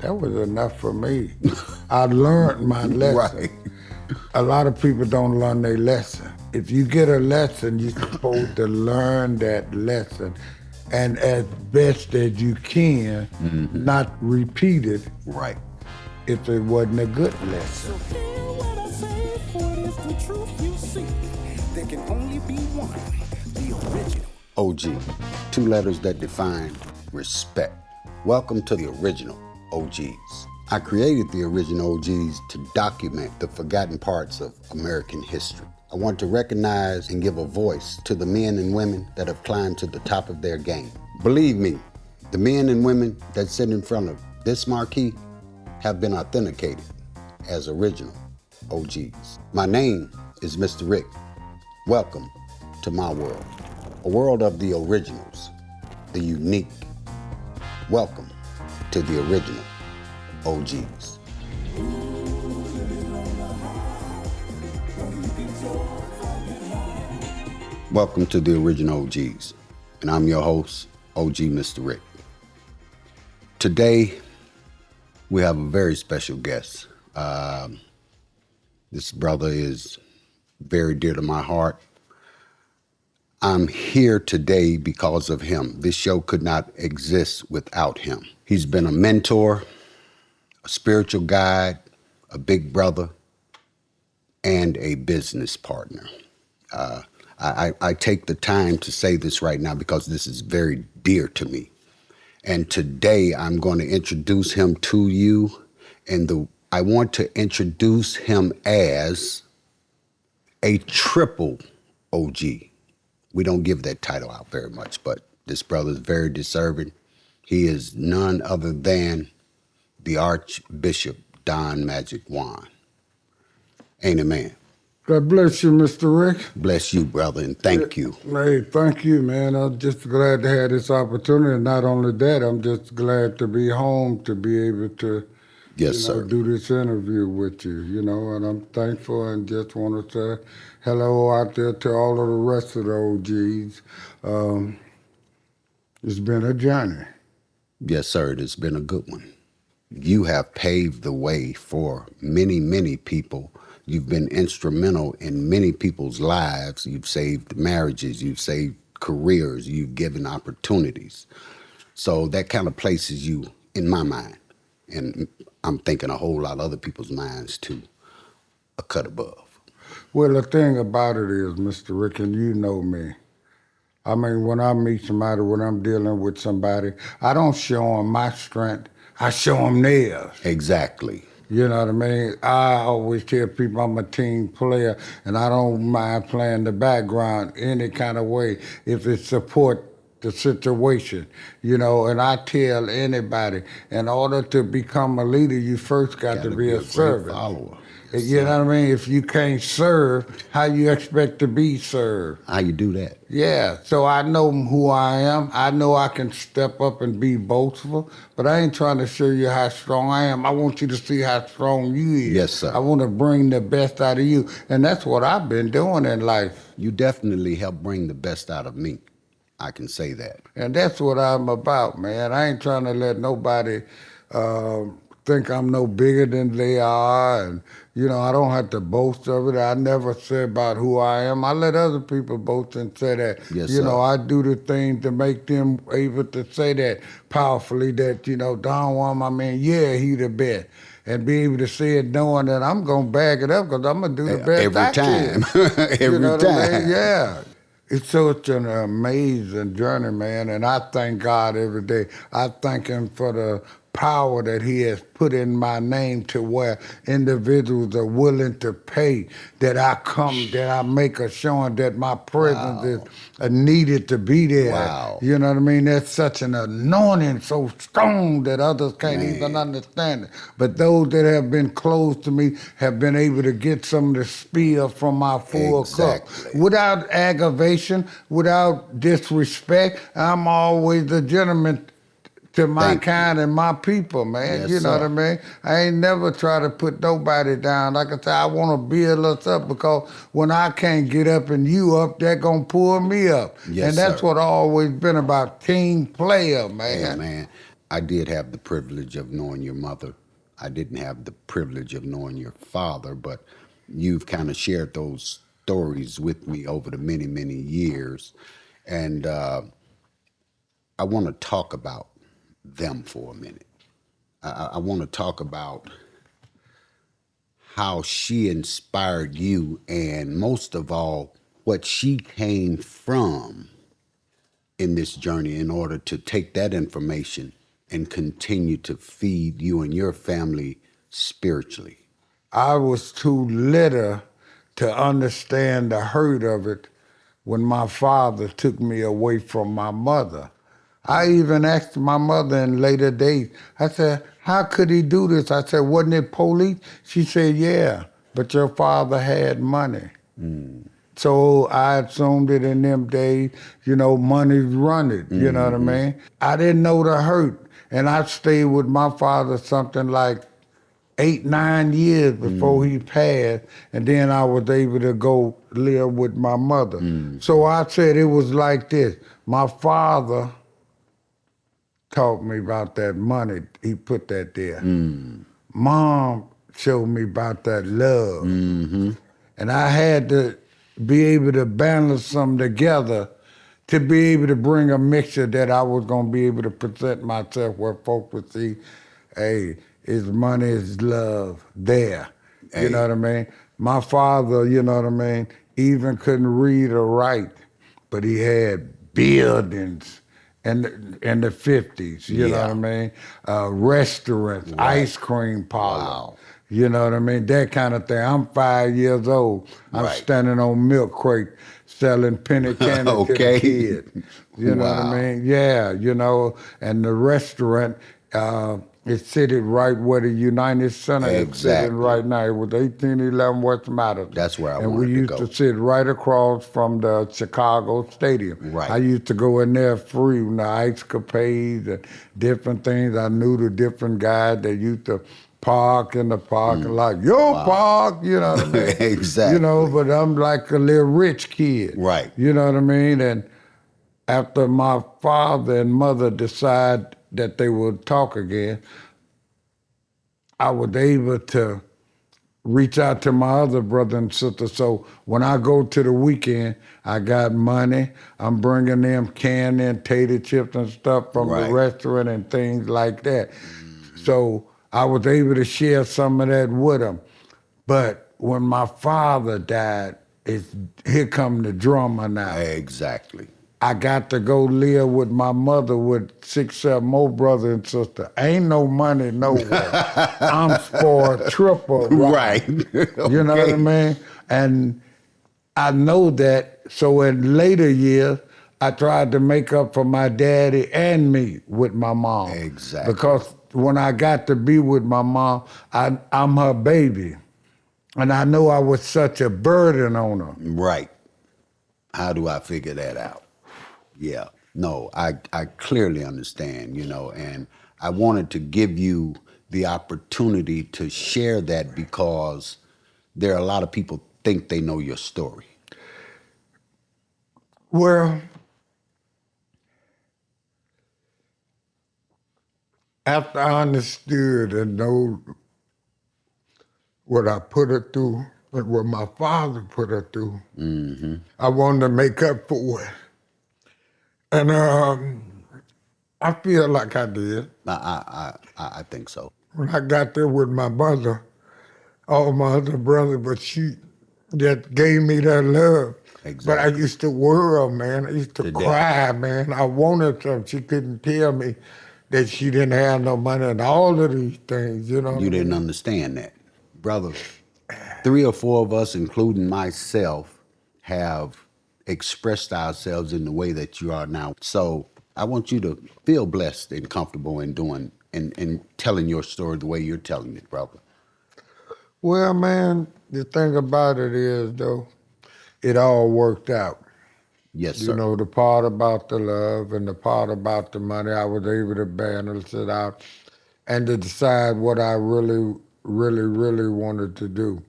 That was enough for me. I learned my lesson. Right. A lot of people don't learn their lesson. If you get a lesson, you're supposed to learn that lesson and as best as you can, not repeat it Right. if it wasn't a good lesson. So hear what I say, for it is the truth you see. There can only be one, the original. OG, 2 letters that define respect. Welcome to the original OGs. I created the original OGs to document the forgotten parts of American history. I want to recognize and give a voice to the men and women that have climbed to the top of their game. Believe me, the men and women that sit in front of this marquee have been authenticated as original OGs. My name is Mr. Rick. Welcome to my world, a world of the originals, the unique. Welcome to the original OGs. Welcome to the original OGs, and I'm your host, OG Mr. Rick. Today, we have a very special guest. This brother is very dear to my heart. I'm here today because of him. This show could not exist without him. He's been a mentor, a spiritual guide, a big brother, and a business partner. I take the time to say this right now because this is very dear to me. And today I'm going to introduce him to you, and I want to introduce him as a triple OG. We don't give that title out very much, but this brother is very deserving. He is none other than the Archbishop Don Magic Juan. Ain't it, man? God bless you, Mr. Rick. Bless you, brother, and thank you. Hey, thank you, man. I'm just glad to have this opportunity. Not only that, I'm just glad to be home to be able to Yes, sir. do this interview with you, and I'm thankful and just want to say hello out there to all of the rest of the OGs. It's been a journey. Yes, sir. It's been a good one. You have paved the way for many, many people. You've been instrumental in many people's lives. You've saved marriages. You've saved careers. You've given opportunities. So that kind of places you in my mind. And I'm thinking a whole lot of other people's minds too, a cut above. Well, the thing about it is, Mr. Rick, and you know me, I mean, when I meet somebody, when I'm dealing with somebody, I don't show them my strength. I show them theirs. Exactly. You know what I mean? I always tell people I'm a team player, and I don't mind playing the background any kind of way if it support the situation, and I tell anybody, in order to become a leader, you first got to be a servant. Follower. Yes, you know what I mean? If you can't serve, how you expect to be served? How you do that? Yeah, so I know who I am. I know I can step up and be boastful, but I ain't trying to show you how strong I am. I want you to see how strong you is. Yes, sir. I want to bring the best out of you, and that's what I've been doing in life. You definitely help bring the best out of me. I can say that. And that's what I'm about, man. I ain't trying to let nobody think I'm no bigger than they are, and I don't have to boast of it. I never say about who I am. I let other people boast and say that. Yes, sir. I do the thing to make them able to say that powerfully, that, Don Juan, my man, yeah, he the best. And be able to say it knowing that I'm going to back it up because I'm going to do the best every I time. can. Every what I time. mean? Yeah. It's such an amazing journey, man, and I thank God every day. I thank him for the power that he has put in my name to where individuals are willing to pay, that I make a showing that my presence is needed to be there. Wow. You know what I mean? That's such an anointing so strong that others can't even understand it. But those that have been close to me have been able to get some of the spill from my full cup. Without aggravation, without disrespect, I'm always a gentleman to my kind and my people, man. Yes, you know sir. what I mean? I ain't never try to put nobody down. Like I said, I want to build us up because when I can't get up and you up, that going to pull me up. Yes, and that's sir. what I always been about, team player, man. Hey, man. I did have the privilege of knowing your mother. I didn't have the privilege of knowing your father, but you've kind of shared those stories with me over the many, many years. And I want to talk about them for a minute. I want to talk about how she inspired you, and most of all, what she came from in this journey in order to take that information and continue to feed you and your family spiritually. I was too little to understand the hurt of it when my father took me away from my mother. I even asked my mother in later days, I said, how could he do this? I said, wasn't it police? She said, yeah, but your father had money. So I assumed it in them days, money's running, you know what I mean? I didn't know the hurt. And I stayed with my father something like 8, 9 years before he passed, and then I was able to go live with my mother. So I said it was like this. My father taught me about that money. He put that there. Mom showed me about that love. And I had to be able to balance them together to be able to bring a mixture that I was going to be able to present myself where folk would see, hey, is money, is love there. Hey. You know what I mean? My father, you know what I mean, even couldn't read or write, but he had buildings in the 50s, you know what I mean? Restaurants, ice cream parlors. Wow. You know what I mean? That kind of thing. I'm 5 years old. I'm standing on milk crate selling penny candy to the kids. You know what I mean? Yeah, and the restaurant is sitting right where the United Center is sitting right now. It was 1811 West Madison. That's where I and wanted we to used go. to sit right across from the Chicago Stadium. Right. I used to go in there free with the ice capades and different things. I knew the different guys that used to park in the parking lot. Park, you know what I mean? Exactly. But I'm like a little rich kid. Right. You know what I mean? And after my father and mother decided that they would talk again, I was able to reach out to my other brother and sister. So when I go to the weekend, I got money. I'm bringing them candy and tater chips and stuff from the restaurant and things like that. So I was able to share some of that with them. But when my father died, here come the drama now. Exactly. I got to go live with my mother with 6, 7 more brothers and sisters. Ain't no money nowhere. I'm for a triple. Right. You know what I mean? And I know that. So in later years, I tried to make up for my daddy and me with my mom. Exactly. Because when I got to be with my mom, I'm her baby. And I know I was such a burden on her. Right. How do I figure that out? Yeah. No, I clearly understand, and I wanted to give you the opportunity to share that because there are a lot of people think they know your story. Well, after I understood and know what I put her through and what my father put her through, I wanted to make up for it. And I feel like I did. I think so. When I got there with my mother, all my other brothers, but she just gave me that love. Exactly. But I used to worry, man. I used to Today. cry, man. I wanted something. She couldn't tell me that she didn't have no money and all of these things, You didn't understand that. Brother, 3 or 4 of us, including myself, have expressed ourselves in the way that you are now. So I want you to feel blessed and comfortable in doing and telling your story the way you're telling it, brother. Well, man, the thing about it is, though, it all worked out. Yes, sir. The part about the love and the part about the money, I was able to balance it out and to decide what I really, really, really wanted to do.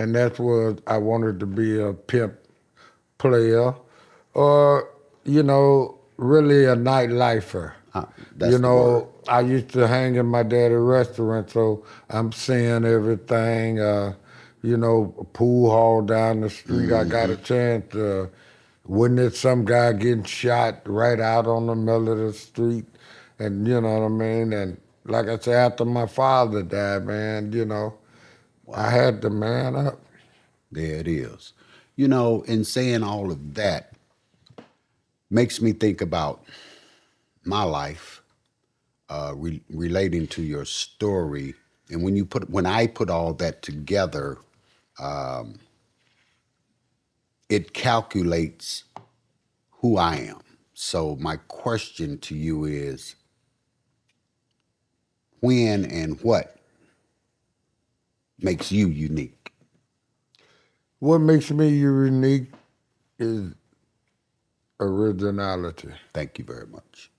And that's what I wanted to be a pimp player or, really a nightlifer. That's You the word. know, I used to hang in my daddy's restaurant, so I'm seeing everything. You know, a pool hall down the street. I got a chance. Wasn't it some guy getting shot right out on the middle of the street? And you know what I mean? And like I said, after my father died, man, you know, I Wow. had to man up. There it is. You know, in saying all of that, makes me think about my life, relating to your story. And when I put all that together, it calculates who I am. So my question to you is, when and what makes you unique? What makes me unique is originality. Thank you very much.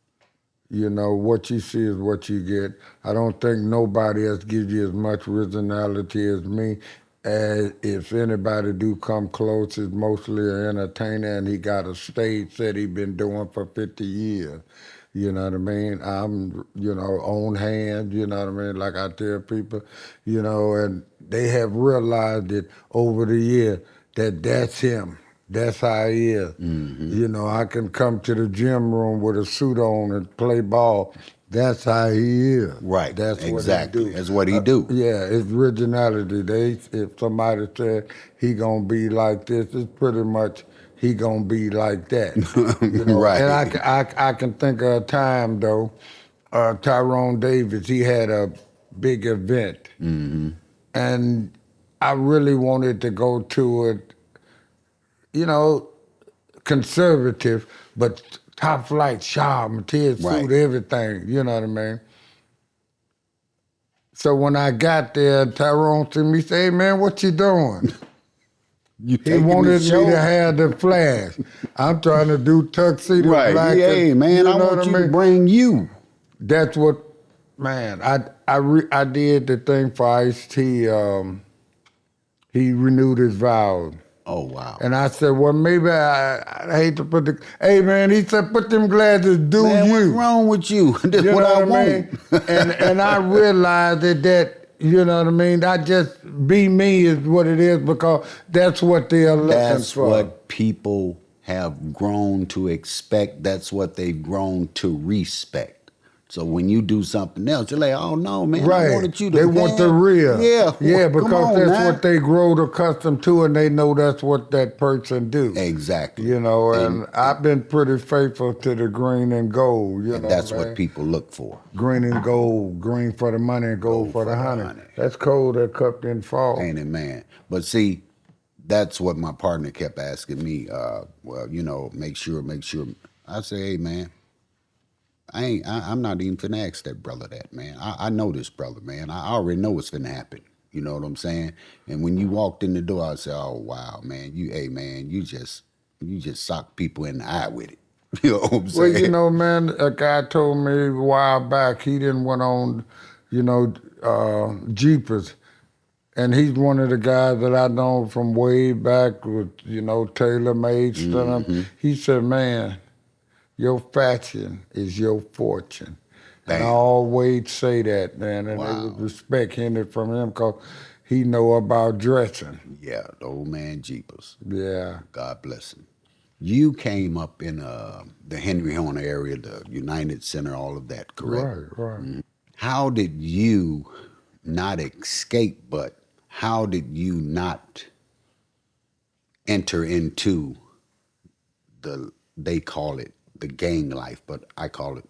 You know, what you see is what you get. I don't think nobody else gives you as much originality as me. As if anybody do come close, it's mostly an entertainer, and he got a stage that he been doing for 50 years. You know what I mean? I'm, you know, on hand, you know what I mean? Like I tell people, you know, and they have realized it over the year that that's him. That's how he is. You know, I can come to the gym room with a suit on and play ball. That's how he is. Right. That's what he Exactly. do. That's what he do. Yeah, it's originality. If somebody said he gonna be like this, it's pretty much he gonna be like that. You know, Right. and I can think of a time though, Tyrone Davis, he had a big event, and I really wanted to go to it. You know, conservative, but top flight, sharp, material Right. suit, everything. You know what I mean? So when I got there, Tyrone to me say, "Hey man, what you doing?" You He taking the wanted me show? to have the flash. I'm trying to do tuxedo Right. black. Hey, man, you I know want what you I to mean? bring you. That's what, man. I did the thing for Ice-T. He renewed his vows. Oh, wow. And I said, well, maybe I hate to put the, hey man, he said, put them glasses, do Man, you. what's wrong with you? That's You what know I what I want. mean? And I realized that, you know what I mean, I just be me is what it is because that's what they're looking That's for. what people have grown to expect. That's what they've grown to respect. So when you do something else, you're like, oh no, man, I Right. wanted you to They want the man, real. Yeah, Yeah, come because on that's now. what they grow accustomed to and they know that's what that person do. Exactly. You know, and I've been pretty faithful to the green and gold, you And know that's what I what mean? people look for. Green and gold, green for the money and gold for the honey. That's cold, that cup didn't fall. Ain't it, man? But see, that's what my partner kept asking me. Well, you know, make sure. I say, hey, man, I'm not even finna ask that brother that, man. I know this brother, man. I already know what's finna happen. You know what I'm saying? And when you walked in the door, I said, oh wow, man, you just sock people in the eye with it. You know what I'm Well, saying? you know, man, a guy told me a while back he didn't went on, you know, Jeepers. And he's one of the guys that I know from way back with, you know, tailor-made stuff. He said, man, your fashion is your fortune. And I Bam. always say that, man, and they Wow. would respect hearing it from him because he know about dressing. Yeah, the old man Jeepers. Yeah. God bless him. You came up in the Henry Horner area, the United Center, all of that, correct? Right. How did you not escape, but how did you not enter into they call it the gang life, but I call it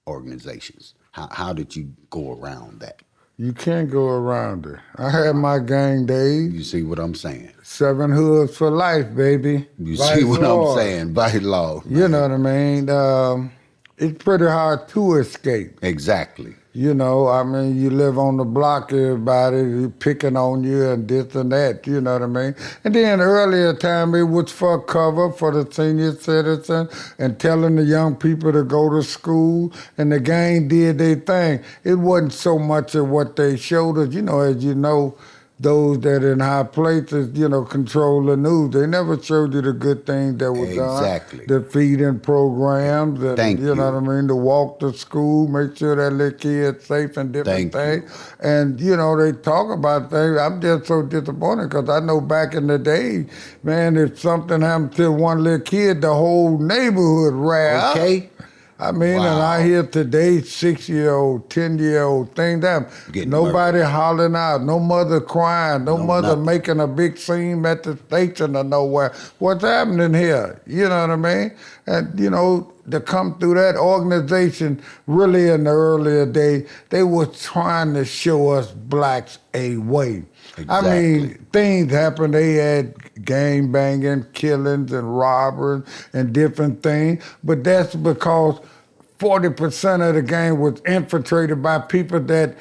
organizations? How did you go around that? You can't go around it. I had my gang days. You see what I'm saying? 7 hoods for life, baby. You Vice see what I'm Lord. saying? By law. You know what I mean? It's pretty hard to escape. Exactly. You know, I mean, you live on the block, everybody picking on you and this and that, you know what I mean? And then earlier time, it was for cover for the senior citizen and telling the young people to go to school, and the gang did their thing. It wasn't so much of what they showed us. You know, as you know, those that in high places, control the news. They never showed you the good things that were done. Exactly. The feeding programs, and Thank you know you. what I mean, to walk to school, make sure that little kid's safe and different Thank things. And they talk about things. I'm just so disappointed because I know back in the day, man, if something happened to one little kid, the whole neighborhood ran up. Okay. I mean, and I Wow. hear today 6-year-old, 10-year-old thing that Getting nobody murdered. hollering out, no mother crying, no No, mother nothing. making a big scene at the station or nowhere. What's happening here? You know what I mean? And to come through that organization, really in the earlier day, they were trying to show us blacks a way. I mean, Exactly. things happened. They had gang banging, killings, and robberies and different things. But that's because 40% of the gang was infiltrated by people that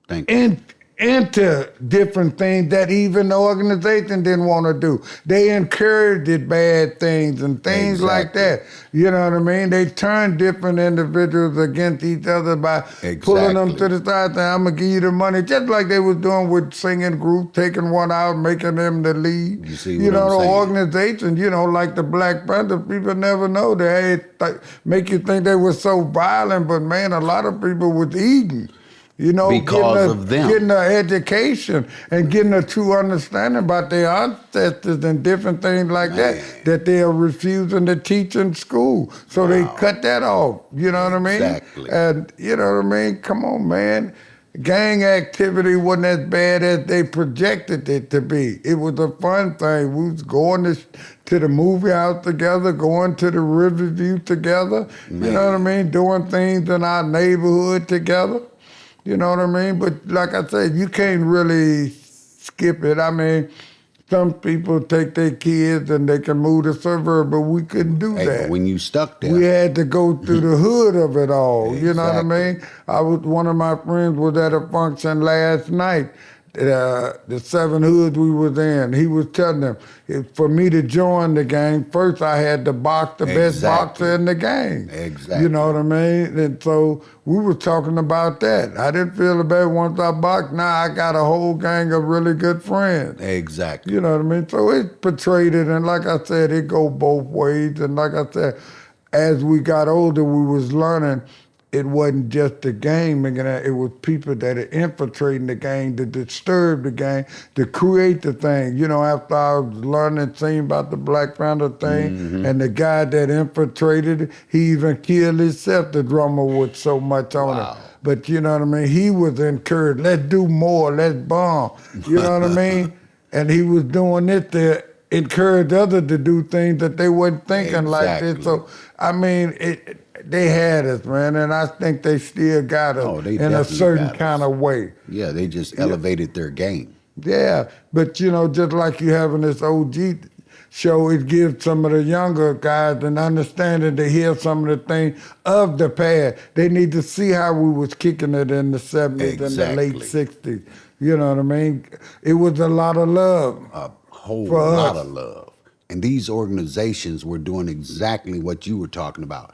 Thank you. into different things that even the organization didn't want to do. They encouraged bad things and things like that. You know what I mean? They turned different individuals against each other by pulling them to Exactly. the side saying, I'm going to give you the money, just like they was doing with singing groups, taking one out, making them the lead. You see what I'm the saying? organization, like the Black Panther, people never know. They make you think they were so violent, but man, a lot of people was eating. Because of them. Getting an education and getting a true understanding about their ancestors and different things like that they are refusing to teach in school. So they cut that off, you know what I mean? Exactly. And you know what I mean? Come on, man. Gang activity wasn't as bad as they projected it to be. It was a fun thing. We was going to the movie house together, going to the Riverview together, you know what I mean? Doing things in our neighborhood together. You know what I mean? But like I said, you can't really skip it. I mean, some people take their kids and they can move to suburb, but we couldn't do Hey, that. but when you stuck there, We had to go through the hood of it all. You know what I Exactly. mean? One of my friends was at a function last night. The 7 hoods we was in, he was telling them, for me to join the gang, first I had to box the best Exactly. boxer in the gang. Exactly. You know what I mean? And so we were talking about that. I didn't feel bad once I boxed. Now I got a whole gang of really good friends. Exactly. You know what I mean? So it portrayed it, and like I said, it go both ways. And like I said, as we got older, we was learning it wasn't just the gang making that, it was people that are infiltrating the gang, to disturb the gang, to create the thing. After I was learning, seeing about the Black Panther thing, and the guy that infiltrated it, he even killed himself, the drummer, with so much on it. But you know what I mean? He was encouraged, let's do more, let's bomb. You know what I mean? And he was doing it to encourage others to do things that they weren't thinking like this. So, I mean, they had us, man, and I think they still got us they in a definitely certain got us. kind of way. Yeah, they just elevated their game. Yeah, but just like you having this OG show, it gives some of the younger guys an understanding to hear some of the things of the past. They need to see how we was kicking it in the 70s and the late 60s. You know what I mean? It was a lot of love. A whole for lot us. of love. And these organizations were doing exactly what you were talking about.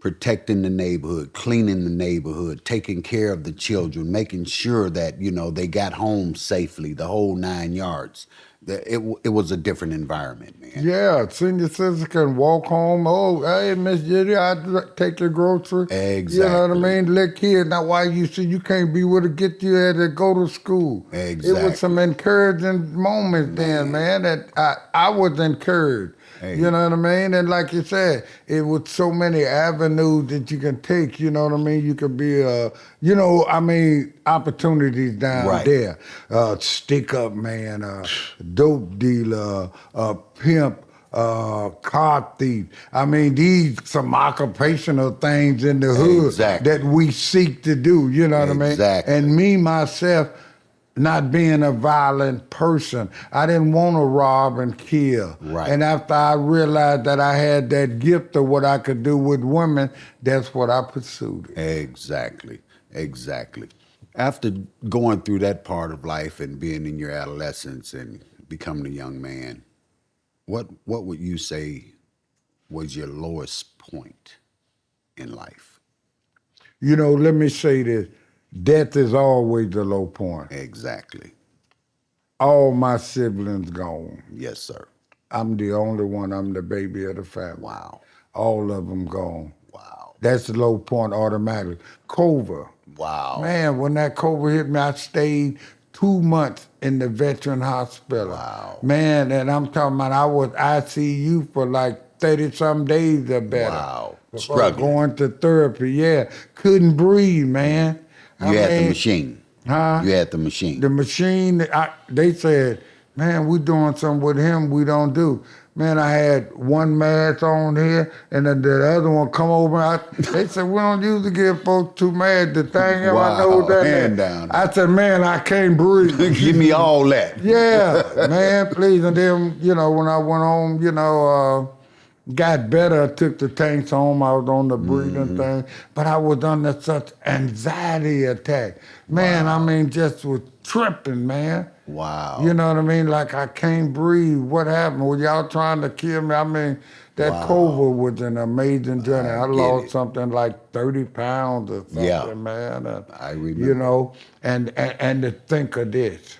Protecting the neighborhood, cleaning the neighborhood, taking care of the children, making sure that, they got home safely, the whole 9 yards. It was a different environment, man. Yeah, senior citizens can walk home. Oh, hey, Miss Judy, I'll take your grocery. Exactly. You know what I mean? Little kid. Now, why you see you can't be with to get you there to go to school? Exactly. It was some encouraging moments then, man, that I was encouraged. Hey. You know what I mean? And like you said, it was so many avenues that you can take, you know what I mean? You could be, opportunities down there. Stick up man, dope dealer, pimp, car thief. I mean, these some occupational things in the hood that we seek to do, you know what I mean? Exactly. And me, myself, not being a violent person. I didn't want to rob and kill. Right. And after I realized that I had that gift of what I could do with women, that's what I pursued. Exactly. After going through that part of life and being in your adolescence and becoming a young man, what would you say was your lowest point in life? Let me say this. Death is always the low point. Exactly. All my siblings gone. Yes, sir. I'm the only one. I'm the baby of the family. Wow. All of them gone. Wow. That's the low point automatically. COVID. Wow. Man, when that COVID hit me, I stayed 2 months in the veteran hospital. Wow. Man, and I'm talking about I was ICU for like 30-some days or better. Wow. Before Struggling. going to therapy, yeah. Couldn't breathe, man. You had the machine. Huh? You had the machine. The machine, they said, man, we doing something with him we don't do. Man, I had one mask on here, and then the other one come over. They said, we don't usually give folks two masks. The thing in my nose, that hand down. I said, man, I can't breathe. Give me all that. Yeah, man, please. And then, when I went home, got better, I took the tanks home. I was on the breathing thing. But I was under such anxiety attack. Man, Wow. I mean, just was tripping, man. Wow. You know what I mean? Like, I can't breathe. What happened? Were y'all trying to kill me? I mean, that COVID was an amazing journey. I get lost it. something like 30 pounds or something, Yeah. man. I remember. And to think of this,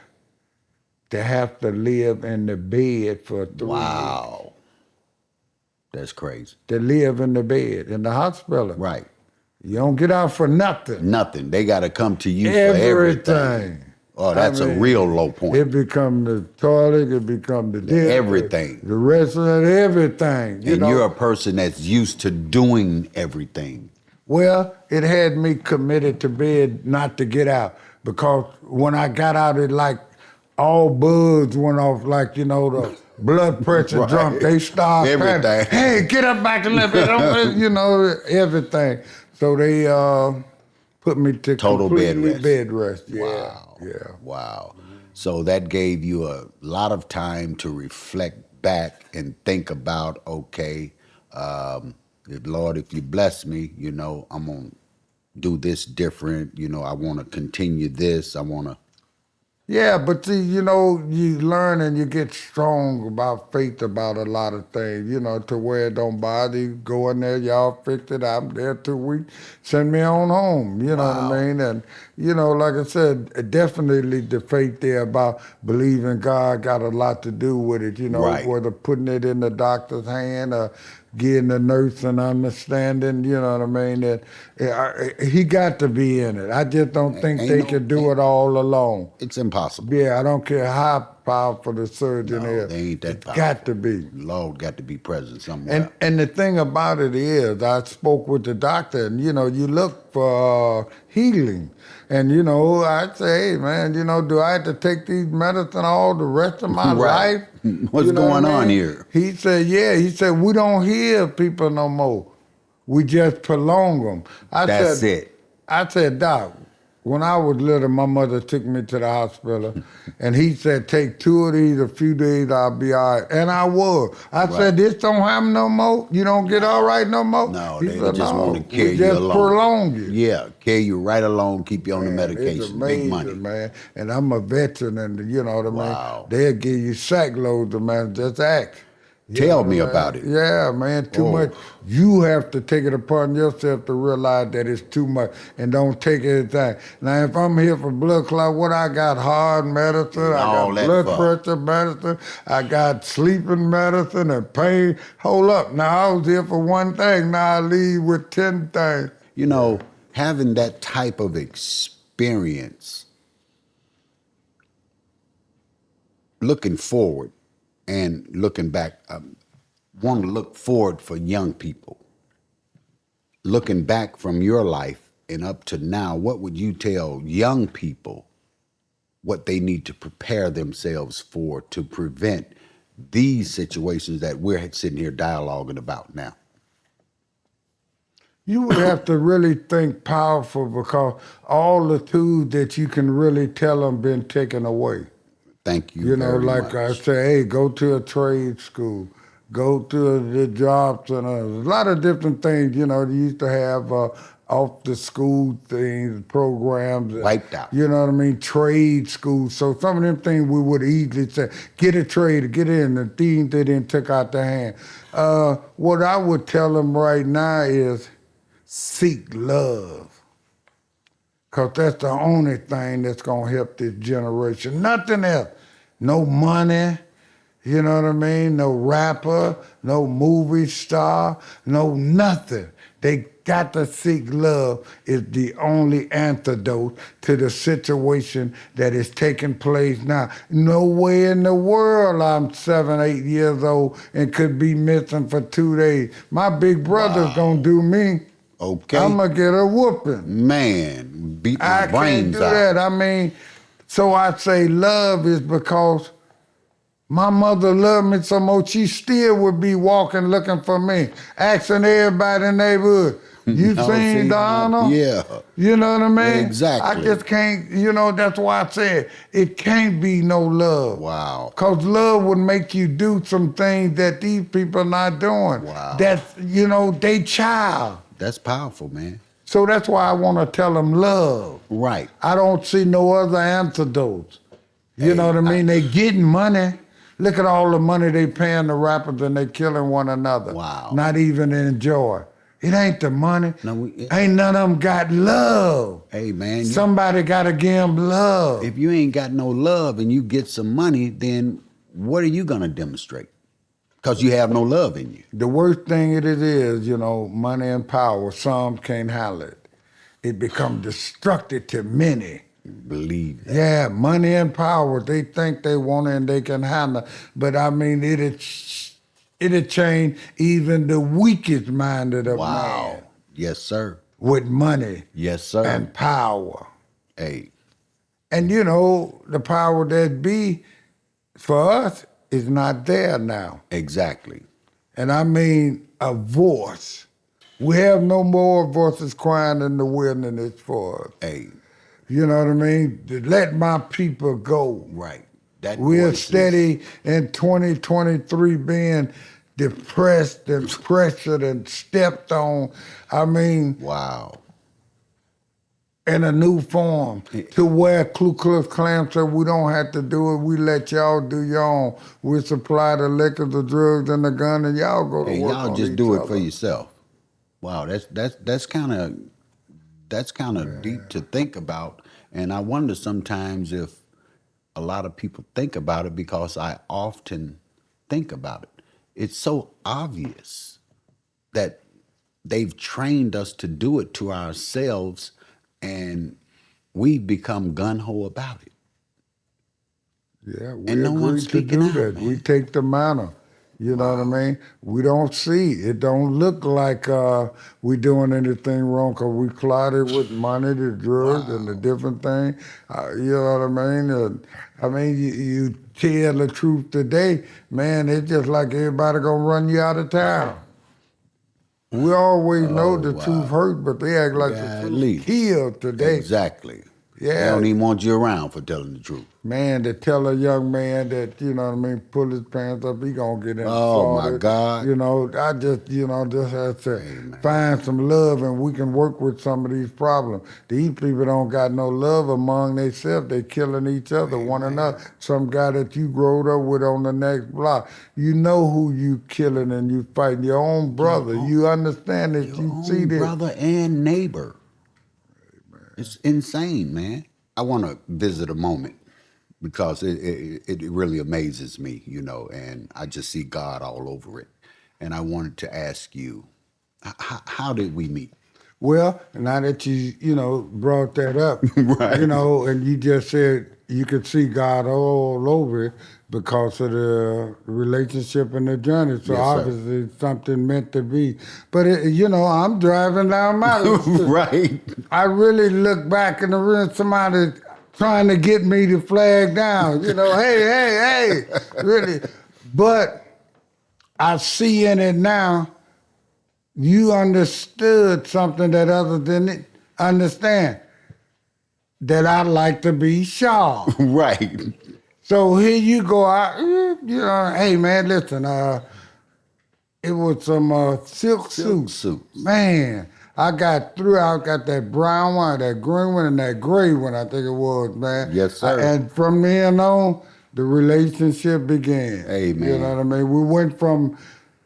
to have to live in the bed for 3 weeks. Wow. That's crazy. To live in the bed, in the hospital. Right. You don't get out for nothing. Nothing. They got to come to you for everything. Everything. Oh, that's a real low point. It become the toilet, it become the dish, everything. the restaurant, everything. And know? you're a person that's used to doing everything. Well, it had me committed to bed not to get out, because when I got out, it like all bugs went off, like, the blood pressure Right. jumped. They started Everything. panicking. Hey, get up back a little bit. Everything. So they put me to Total completely bed bed rest. rest. Yeah. Wow. Yeah. Wow. So that gave you a lot of time to reflect back and think about, okay, Lord, if you bless me, I'm going to do this different. I want to continue this. I want to. Yeah, but see, you learn and you get strong about faith about a lot of things, to where it don't bother you. Go in there, y'all fix it. I'm there 2 weeks. Send me on home, you know what I mean? And, like I said, definitely the faith there about believing God got a lot to do with it, Right. whether putting it in the doctor's hand or getting the nurse and understanding, you know what I mean? That he got to be in it. I just don't think they could do it all alone. It's impossible. Yeah, I don't care how powerful the surgeon No, is. they ain't that It's powerful. got to be. Lord got to be present somewhere. And the thing about it is, I spoke with the doctor, and you look for healing, and I say, hey man, do I have to take these medicine all the rest of my Right. life? What's going on here? He said, yeah. He said, we don't heal people no more. We just prolong them. That's it. I said, Doc, when I was little, my mother took me to the hospital, and he said, take 2 of these, a few days, I'll be all right. And I was. I said, this don't happen no more? You don't get all right no more? No, He they said, just no, want to carry we you just along. prolong you. Yeah, carry you right along, keep you on the Man, medication. it's amazing, Big money. man. And I'm a veteran, and you know what I mean? Wow. They'll give you sack loads of man, just act. Tell me about it. Yeah, man, too Oh. much. You have to take it upon yourself to realize that it's too much, and don't take anything. Now, if I'm here for blood clot, what I got? Hard medicine, I All got that blood fuck. pressure medicine, I got sleeping medicine and pain. Hold up, now I was here for one thing, now I leave with 10 things. Having that type of experience, looking forward and looking back, want to look forward for young people. Looking back from your life and up to now, what would you tell young people what they need to prepare themselves for to prevent these situations that we're sitting here dialoguing about now? You would have to really think powerful, because all the tools that you can really tell them been taken away. Thank you very Like I much. say, hey, go to a trade school, go to the job center. A lot of different things, they used to have off the school things, programs. Wiped out. You know what I mean? Trade schools. So some of them things we would easily say, get a trade, get in. The things they didn't took out the hand. What I would tell them right now is seek love. Because that's the only thing that's going to help this generation. Nothing else. No money, you know what I mean? No rapper, no movie star, no nothing. They got to seek love is the only antidote to the situation that is taking place now. Nowhere in the world I'm 7, 8 years old and could be missing for 2 days. My big brother's going to do me. Okay. I'm going to get a whooping. Man, beat my I can't brains do out. that. I mean, so I say love is because my mother loved me so much, she still would be walking looking for me, asking everybody in the neighborhood, you No, seen see, Donna? yeah. You know what I mean? Exactly. I just can't, that's why I said it can't be no love. Wow. Because love would make you do some things that these people not doing. Wow. That's, they child. That's powerful, man. So that's why I want to tell them love. Right. I don't see no other antidotes. You know what I mean? They getting money. Look at all the money they paying the rappers and they killing one another. Wow. Not even enjoy. It ain't the money. No, ain't none of them got love. Hey, man. Somebody got to give them love. If you ain't got no love and you get some money, then what are you going to demonstrate? Because you have no love in you. The worst thing it is, money and power, some can't handle it. It becomes destructive to many. Believe that. Yeah, money and power, they think they want it and they can handle it. But I mean, it'll change even the weakest minded of man. Yes, sir. With money. Yes, sir. And power. Hey. And the power that be for us is not there now. Exactly. And I mean a voice. We have no more voices crying in the wilderness for us. Hey. You know what I mean? To let my people go. Right. We're steady in 2023 being depressed and pressured and stepped on. I mean, wow. In a new form to where Ku Klux Klan said we don't have to do it. We let y'all do your own. We supply the liquor, the drugs, and the gun, and y'all go to work y'all on just each do other. it for yourself. Wow, that's kind of deep to think about, and I wonder sometimes if a lot of people think about it because I often think about it. It's so obvious that they've trained us to do it to ourselves, and we've become gung-ho about it. Yeah, we and no one's speaking out, that. Man. We take the manner. You know what I mean? We don't see. It don't look like we doing anything wrong because we clouded with money, the drugs, and the different things. You know what I mean? You tell the truth today, man, it's just like everybody going to run you out of town. We always know the truth hurt, but they act like the truth killed today. Exactly. Yeah. They don't even want you around for telling the truth. Man, to tell a young man that, you know what I mean, pull his pants up, he gonna get in. Oh, my God. I just have to find some love and we can work with some of these problems. These people don't got no love among themselves. They killing each other, one another. Some guy that you growed up with on the next block. You know who you killing and you fighting, your own brother. You understand that, you see that. Brother and neighbor. It's insane, man. I want to visit a moment because it really amazes me, and I just see God all over it. And I wanted to ask you, how did we meet? Well, now that you brought that up, right. And you just said you could see God all over it because of the relationship and the journey. So yes, obviously it's something meant to be. But, I'm driving down my street. Right. I really look back in the room, somebody trying to get me to flag down, hey, really. But I see in it now, you understood something that others didn't understand, that I like to be sharp. Right. So here you go out, hey man, listen, it was some silk suits. Man, I got that brown one, that green one, and that gray one, I think it was, man. Yes, sir. And from then on, the relationship began. Hey, man. You know what I mean? We went from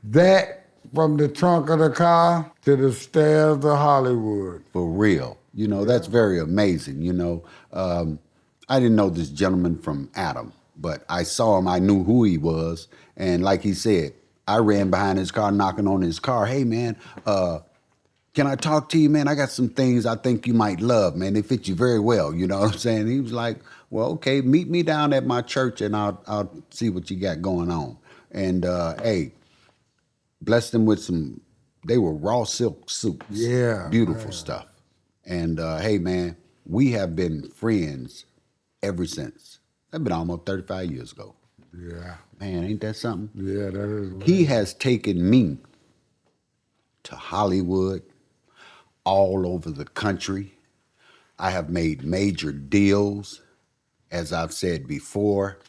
the trunk of the car to the stairs of Hollywood. For real. You know, that's very amazing. You know, I didn't know this gentleman from Adam, but I saw him. I knew who he was. And like he said, I ran behind his car, knocking on his car. Hey, man, can I talk to you, man? I got some things I think you might love, man. They fit you very well. You know what I'm saying? He was like, well, okay, meet me down at my church and I'll see what you got going on. And, hey, blessed them with some, they were raw silk suits. Yeah, Beautiful man. stuff. And, hey, man, we have been friends ever since. That's been almost 35 years ago. Yeah. Man, ain't that something? Yeah, that is. He has taken me to Hollywood, all over the country. I have made major deals. As I've said before,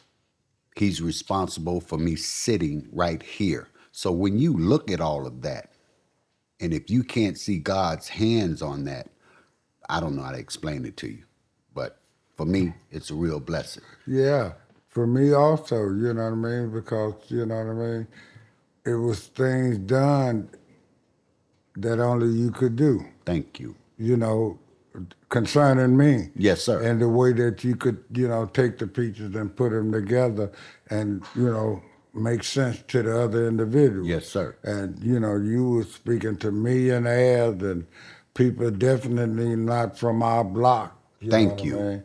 he's responsible for me sitting right here. So when you look at all of that, and if you can't see God's hands on that, I don't know how to explain it to you. But for me, it's a real blessing. Yeah, for me also, you know what I mean? Because, you know what I mean? It was things done that only you could do, Thank you. you know, concerning me. Yes, sir. And the way that you could, you know, take the pieces and put them together and, you know, make sense to the other individual. Yes, sir. And, you know, you were speaking to millionaires and people definitely not from our block. Thank know you. what I mean?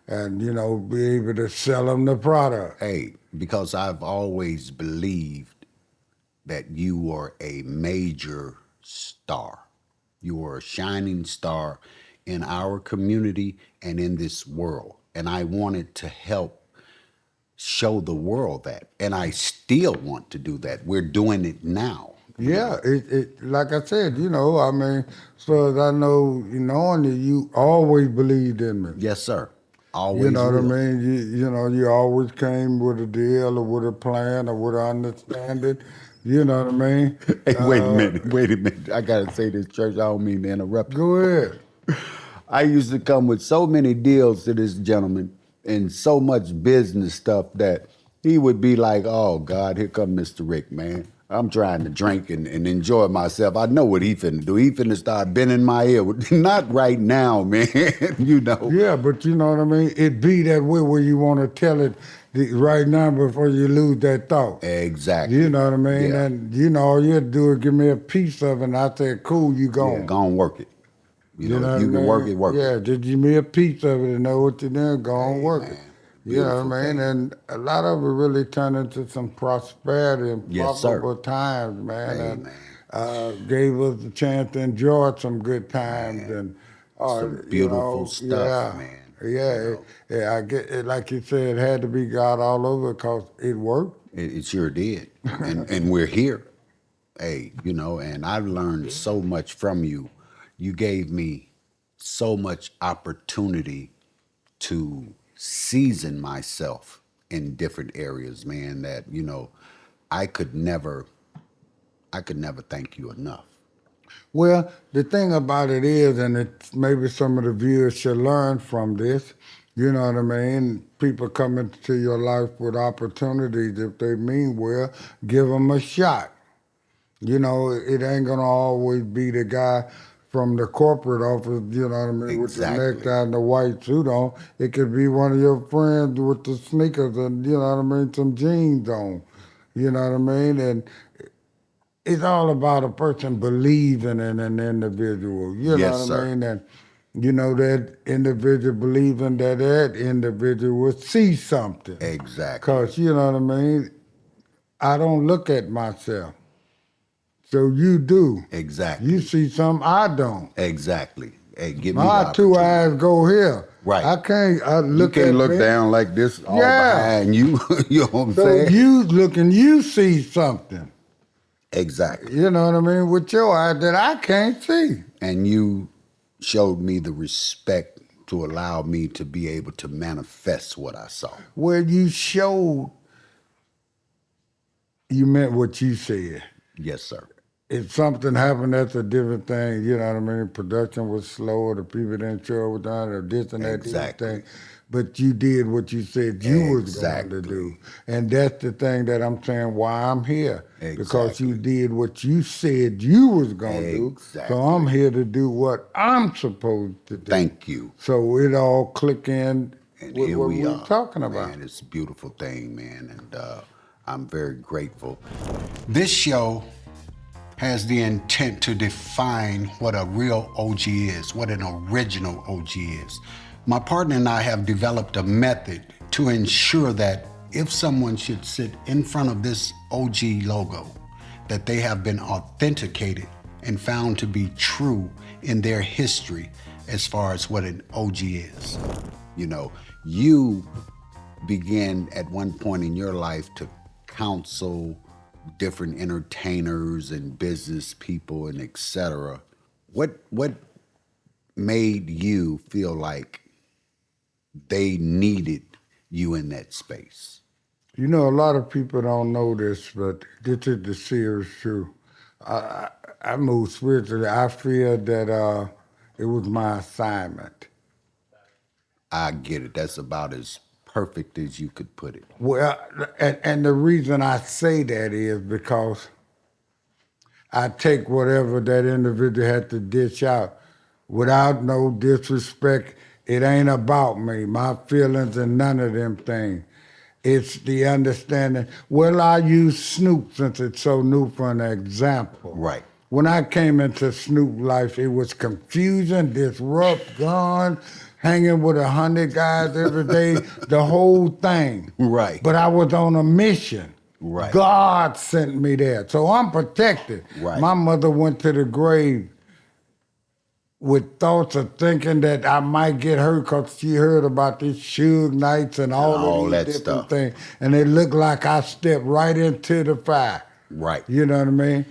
And, you know, be able to sell them the product. Hey, because I've always believed that you were a major star. You were a shining star in our community and in this world. And I wanted to help show the world that. And I still want to do that. We're doing it now. Yeah, it like I said, you know, I mean, as far as I know, you knowing that you always believed in me. Yes, sir. Always You know will. what I mean? You know, you always came with a deal or with a plan or with an understanding. You know what I mean? Hey, wait a minute. I got to say this, church. I don't mean to interrupt you. Go ahead. I used to come with so many deals to this gentleman and so much business stuff that he would be like, oh, God, here come Mr. Rick, man. I'm trying to drink and enjoy myself. I know what he finna do. He finna start bending my ear. Not right now, man. You know. Yeah, but you know what I mean? It be that way where you want to tell it right now before you lose that thought. Exactly. You know what I mean? Yeah. And, you know, all you have to do is give me a piece of it, and I said, cool, you gone. Yeah, go and work it. You know, what if you I can mean? work it, work Yeah, it. just give me a piece of it and know what you're doing, go on work it. Man, You know beautiful what I mean? thing. And a lot of it really turned into some prosperity and Yes, sir. profitable times, man. Hey, and man. gave us a chance to enjoy some good times and Some you beautiful know, stuff, yeah, man. Yeah, You know. I get it. Like you said, it had to be God all over because it worked. It sure did. And we're here. Hey, you know, and I've learned so much from you. You gave me so much opportunity to season myself in different areas, man, that, you know, I could never thank you enough. Well, the thing about it is, and it's maybe some of the viewers should learn from this, you know what I mean? People come into your life with opportunities. If they mean well, give them a shot. You know, it ain't going to always be the guy from the corporate office, you know what I mean, with the Exactly. necktie and the white suit on. It could be one of your friends with the sneakers and, you know what I mean, some jeans on. You know what I mean? And it's all about a person believing in an individual. You Yes, know what sir. I mean? And you know that individual believing that that individual will see something. Exactly. Because, you know what I mean? I don't look at myself. So you do. Exactly. You see something I don't. Exactly. Hey, give me the My two opportunity. eyes go here. Right. I look You can't at look me. down like this all Yeah. behind you. You know what I'm So saying? you looking, you see something. Exactly. You know what I mean? With your eyes that I can't see. And you showed me the respect to allow me to be able to manifest what I saw. Where you showed you meant what you said. Yes, sir. If something happened, that's a different thing. You know what I mean? Production was slow, or the people didn't show up with that, or this and that, Exactly. this thing. but you did what you said you was going to Exactly. do. And that's the thing that I'm saying why I'm here. Because you Exactly. did what you said you was going to do. So I'm Exactly. here to do what I'm supposed to do. Thank you. So it all click in And with here what we we're are. talking about. Man, it's a beautiful thing, man. And I'm very grateful. This show has the intent to define what a real OG is, what an original OG is. My partner and I have developed a method to ensure that if someone should sit in front of this OG logo, that they have been authenticated and found to be true in their history as far as what an OG is. You know, you began at one point in your life to counsel different entertainers and business people and etc. What made you feel like they needed you in that space? You know, a lot of people don't know this, but this is the serious truth. I moved spiritually. I feel that it was my assignment. I get it. That's about as perfect as you could put it. Well, and the reason I say that is because I take whatever that individual had to dish out without no disrespect. It ain't about me, my feelings, and none of them things. It's the understanding. Well, I use Snoop since it's so new for an example. Right. When I came into Snoop life, it was confusion, disrupt, gun, hanging with 100 guys every day, the whole thing. Right. But I was on a mission. Right. God sent me there. So I'm protected. Right. My mother went to the grave with thoughts of thinking that I might get hurt because she heard about these Suge Knights and all of that these different stuff. things. And it looked like I stepped right into the fire. Right. You know what I mean?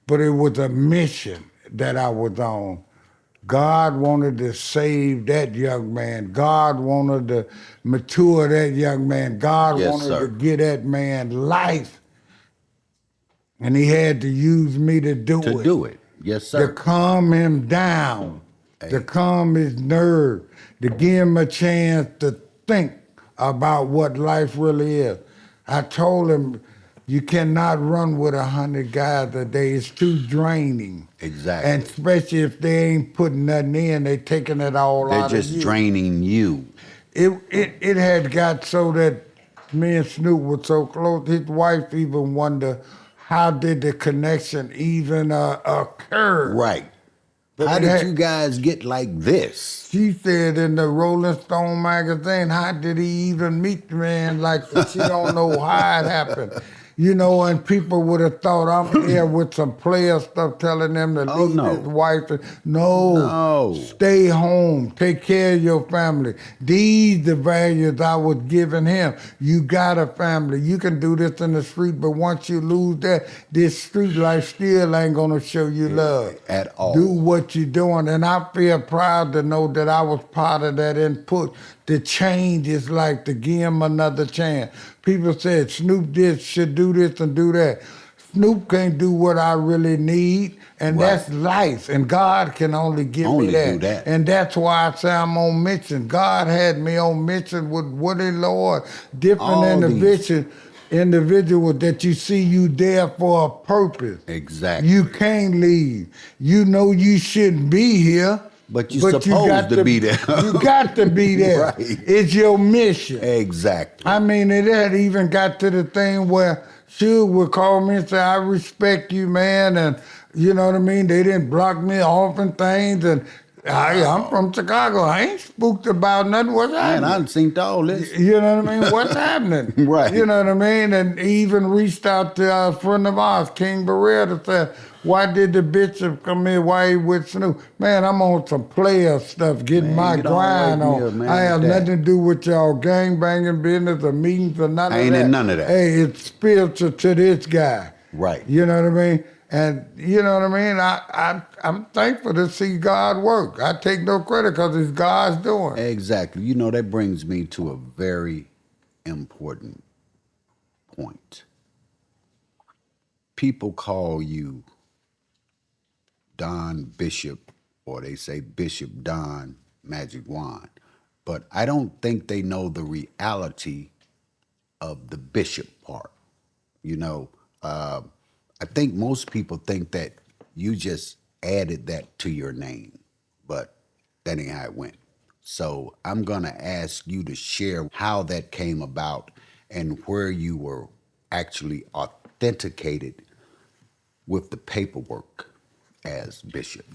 But it was a mission that I was on. God wanted to save that young man. God wanted to mature that young man. God Yes, wanted sir. to give that man life. And he had to use me to do it. To do it. Yes, To sir. calm him down, to calm his nerve, to give him a chance to think about what life really is. I told him, you cannot run with 100 guys a day. It's too draining. Exactly. And especially if they ain't putting nothing in, they taking it all They're out of you. just draining you. It had got so that me and Snoop were so close. His wife even wondered, how did the connection even occur? Right. But How it did had- you guys get like this? She said in the Rolling Stone magazine, how did he even meet the man like that? She don't know how it happened. You know, and people would have thought I'm there with some player stuff telling them to Oh, leave no. his wife. No. No. Stay home. Take care of your family. These the values I was giving him. You got a family. You can do this in the street, but once you lose that, this street life still ain't gonna show you love. At all. Do what you're doing. And I feel proud to know that I was part of that input. The change is like to give him another chance. People said Snoop should do this and do that. Snoop can't do what I really need, and Right. that's life. And God can only give Only me that. do that. And that's why I say I'm on mission. God had me on mission with Woody Lord, different All these. individuals that you see you there for a purpose. Exactly. You can't leave. You know you shouldn't be here. But you're supposed to be there. You got to be there. Right. It's your mission. Exactly. I mean, it had even got to the thing where Suge would call me and say, I respect you, man. And you know what I mean? They didn't block me off and things. And I'm from Chicago. I ain't spooked about nothing. What's happening? Man, I done seen all this. You know what I mean? What's happening? Right. You know what I mean? And he even reached out to a friend of ours, King Barrera, to say, why did the bishop come in? Why he with Snoop? Man, I'm on some player stuff, getting Man, my get on grind away from on. here, man, I have with that. nothing to do with y'all gangbanging business or meetings or none I of ain't that. in none of that. Hey, it's spiritual to this guy. Right. You know what I mean? And you know what I mean? I'm thankful to see God work. I take no credit because it's God's doing. Exactly. You know, that brings me to a very important point. People call you Don Bishop, or they say Bishop Don Magic Juan. but I don't think they know the reality of the bishop part. You know, I think most people think that you just added that to your name, but that ain't how it went. So I'm going to ask you to share how that came about and where you were actually authenticated with the paperwork as bishop.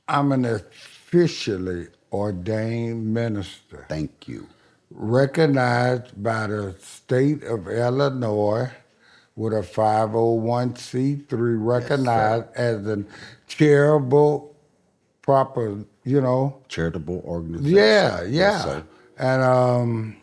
I'm an officially ordained minister, Thank you. recognized by the state of Illinois with a 501c3, Yes, sir. recognized as a charitable, proper, Charitable organization. yeah, Yes, yeah. sir. And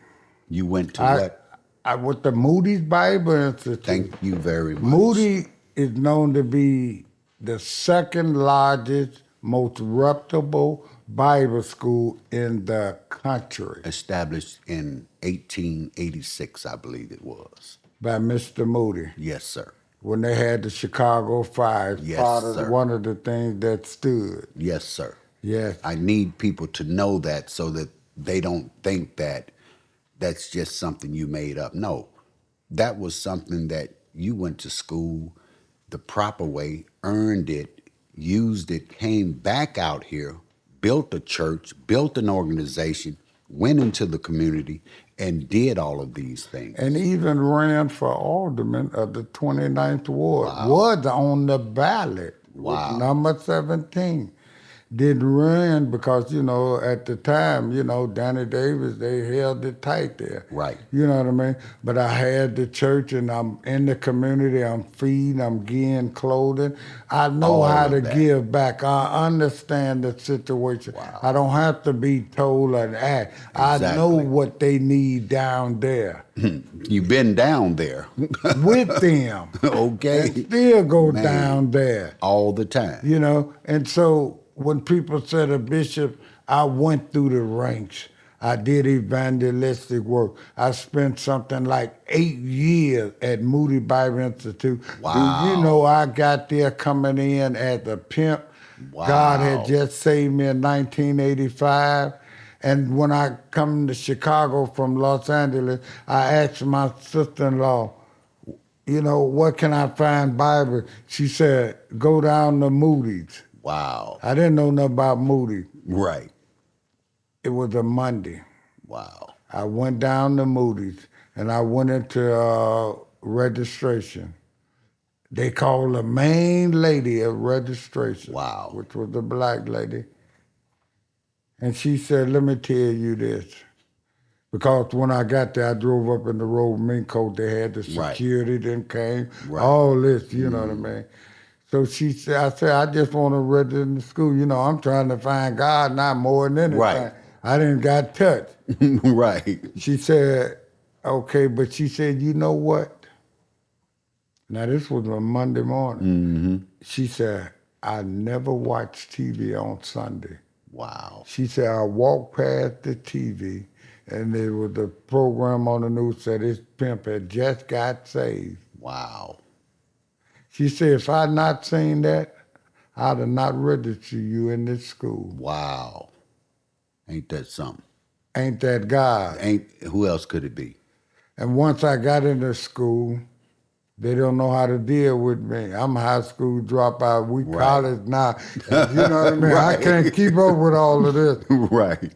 You went to I, what? I with the Moody's Bible Institute. Thank you very much. Moody is known to be the second largest, most reputable Bible school in the country Established in 1886, I believe it was. by Mr. Moody. Yes, sir. When they had the Chicago fires, Yes, part of sir. one of the things that stood. Yes, sir. Yes. I need people to know that so that they don't think that that's just something you made up. No, that was something that you went to school the proper way, earned it, used it, came back out here, built a church, built an organization, went into the community, and did all of these things. And even ran for alderman of the 29th Ward. Wow. Was on the ballot with Wow. number 17. Didn't run because, at the time, Danny Davis, they held it tight there. Right. You know what I mean? But I had the church and I'm in the community. I'm feeding, I'm getting clothing. I know All how of to that. give back. I understand the situation. Wow. I don't have to be told and act. I know Exactly. what they need down there You've been down there. with them. Okay. And still go Man. down there. All the time. And so when people said a bishop, I went through the ranks. I did evangelistic work. I spent something like 8 years at Moody Bible Institute. Wow. Do you know I got there coming in as a pimp? Wow. God had just saved me in 1985. And when I come to Chicago from Los Angeles, I asked my sister-in-law, what can I find Bible? She said, go down to Moody's. Wow. I didn't know nothing about Moody. Right. It was a Monday. Wow. I went down to Moody's and I went into registration. They called the main lady of registration, Wow. which was a black lady. And she said, let me tell you this. Because when I got there, I drove up in the road mink coat. They had the Right. security then came, Right. all this, you know what I mean? So I said, I just want to register in the school. I'm trying to find God, not more than anything. Right. I didn't got touched. Right. She said, okay, but she said, you know what? Now, this was a Monday morning. Mm-hmm. She said, I never watch TV on Sunday. Wow. She said, I walked past the TV, and there was a program on the news said this pimp had just got saved. Wow. She said, if I'd not seen that, I'd have not registered you in this school. Wow. Ain't that something? Ain't that God? Who else could it be? And once I got into school, they don't know how to deal with me. I'm a high school dropout. We Right. college now. And you know what I mean? Right. I can't keep up with all of this. Right.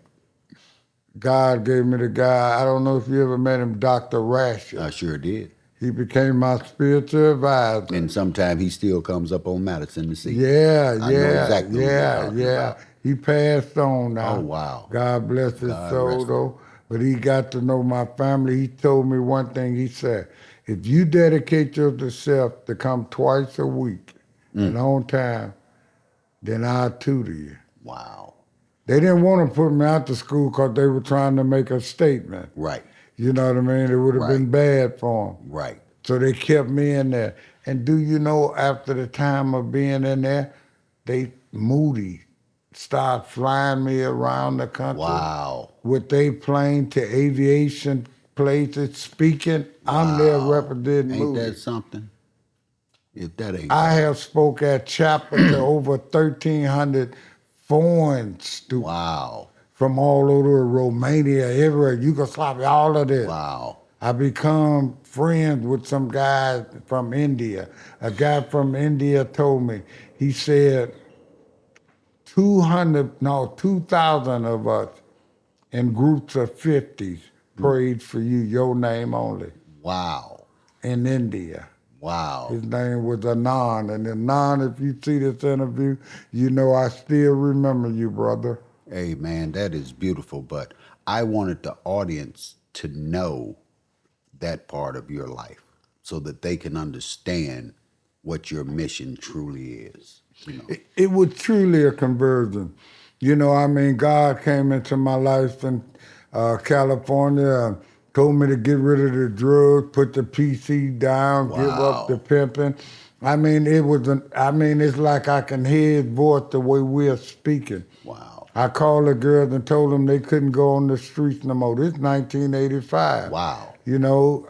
God gave me the guy. I don't know if you ever met him, Dr. Rasher. I sure did. He became my spiritual advisor. And sometimes he still comes up on Madison to see. Yeah, I know exactly what you're talking about. He passed on now. Oh, wow. God bless his God soul, rest though. But he got to know my family. He told me one thing. He said, if you dedicate yourself to come twice a week and on time, then I'll tutor you. Wow. They didn't want to put me out to school because they were trying to make a statement. Right. You know what I mean? It would have been bad for them. Right. So they kept me in there. And do you know, after the time of being in there, Moody started flying me around the country. Wow. With their plane to aviation places, speaking. I'm there representing Ain't Moody. that something? If that ain't. I have spoke at chapel to over 1,300 foreign students Wow. from all over Romania, everywhere, Yugoslavia, all of this. Wow. I become friends with some guys from India. A guy from India told me, he said, 2,000 of us in groups of 50s prayed for you, your name only, Wow. in India. Wow. His name was Anand. And Anand, if you see this interview, you know I still remember you, brother. Hey, man, that is beautiful. But I wanted the audience to know that part of your life so that they can understand what your mission truly is. You know. It was truly a conversion. You know, I mean, God came into my life in California, told me to get rid of the drugs, put the PC down, give up the Wow. pimping. I mean, it's like I can hear his voice the way we're speaking. Wow. I called the girls and told them they couldn't go on the streets no more. This is 1985. Wow. You know,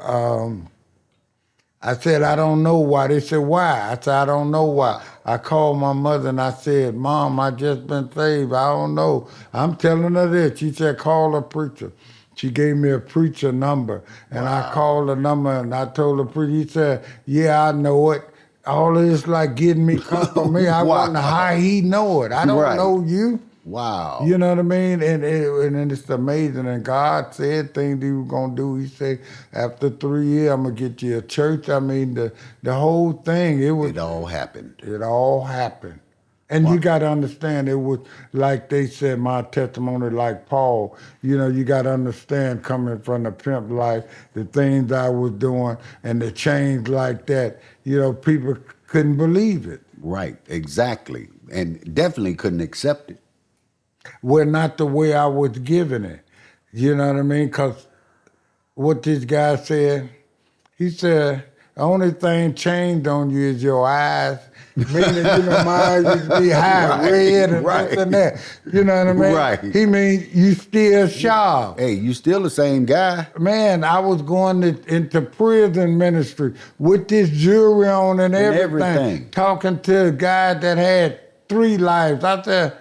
I said, I don't know why. They said, why? I said, I don't know why. I called my mother and I said, Mom, I just been saved. I don't know. I'm telling her this. She said, call a preacher. She gave me a preacher number. And I called the number and I told the preacher, he said, yeah, I know it. All of this like getting me come from me. I Wow. wonder how he know it. I don't Right. know you. Wow. You know what I mean? And it's amazing. And God said things he was going to do. He said, after 3 years, I'm going to get you a church. I mean, the whole thing, It all happened. it all happened. And you got to understand, it was like they said, my testimony, like Paul, you know, you got to understand coming from the pimp life, the things I was doing and the change like that, you know, people couldn't believe it. Right. Exactly. And definitely couldn't accept it. Well, not the way I was giving it. You know what I mean? Because what this guy said, he said, the only thing changed on you is your eyes. Meaning, you know, my eyes used to be high, Right, red, and right. this and that. You know what I mean? Right. He mean, you still sharp. Hey, you still the same guy. Man, I was going into prison ministry with this jewelry on and everything. Talking to a guy that had 3 lives. I said,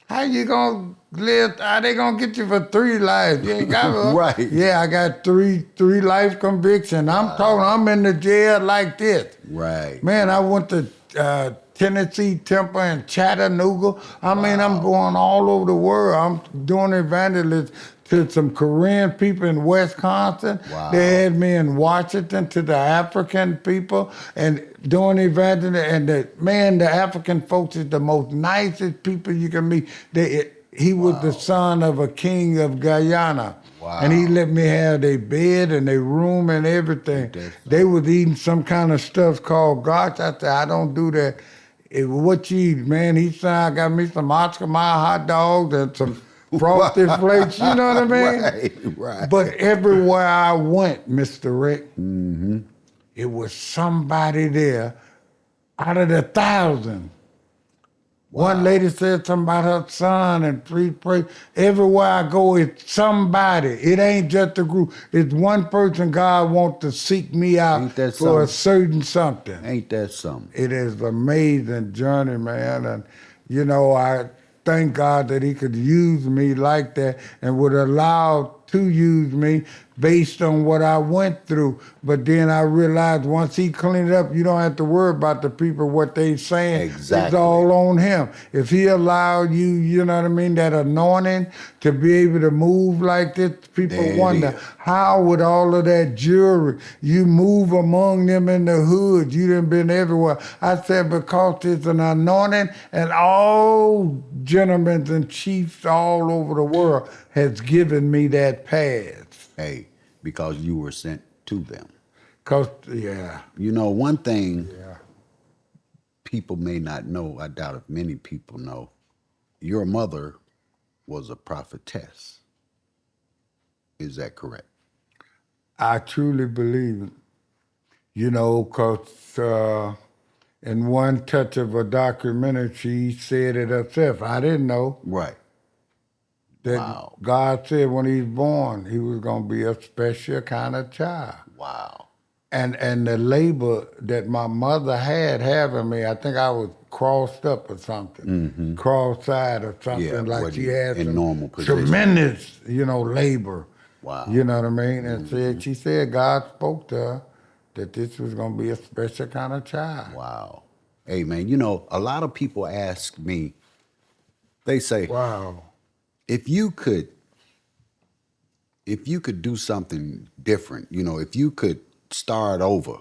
how you gonna live? How they gonna get you for 3 lives? You ain't got one. Right. Yeah, I got three life conviction. I'm talking. I'm in the jail like this. Right. Man, I went to Tennessee, Temple, and Chattanooga. I mean, I'm going all over the world. I'm doing evangelism to some Korean people in Wisconsin. Wow. They had me in Washington to the African people and doing evangelism. And the African folks is the most nicest people you can meet. He was the son of a king of Guyana. Wow. And he let me have their bed and their room and everything. They was eating some kind of stuff called gosh. I said, I don't do that. What you eat, man? He said, I got me some Oscar Mayer hot dogs and some frosted flakes. You know what I mean? Right. But everywhere I went, Mr. Rick, it was somebody there out of the 1,000. One lady said something about her son and 3 pray. Everywhere I go, it's somebody. It ain't just a group. It's one person God wants to seek me out for a certain something. Ain't that something? It is an amazing journey, man. And, you know, I thank God that he could use me like that and would allow to use me based on what I went through. But then I realized once he cleaned it up, you don't have to worry about the people, what they saying. Exactly. It's all on him. If he allowed you, you know what I mean, that anointing to be able to move like this, people wonder, how would all of that jewelry, you move among them in the hood, you done been everywhere. I said, because it's an anointing and all gentlemen and chiefs all over the world has given me that path. Hey, because you were sent to them. Yeah. You know, one thing people may not know, I doubt if many people know, your mother was a prophetess. Is that correct? I truly believe it. You know, because in one touch of a documentary, she said it herself. I didn't know. Right. That God said when he was born, he was going to be a special kind of child. Wow. And the labor that my mother had having me, I think I was crossed up or something, cross-eyed or something, Yeah, like she had in some normal position. tremendous, labor. Wow. You know what I mean? And she said God spoke to her that this was going to be a special kind of child. Wow. Hey, man, a lot of people ask me, they say, Wow. if you could do something different, if you could start over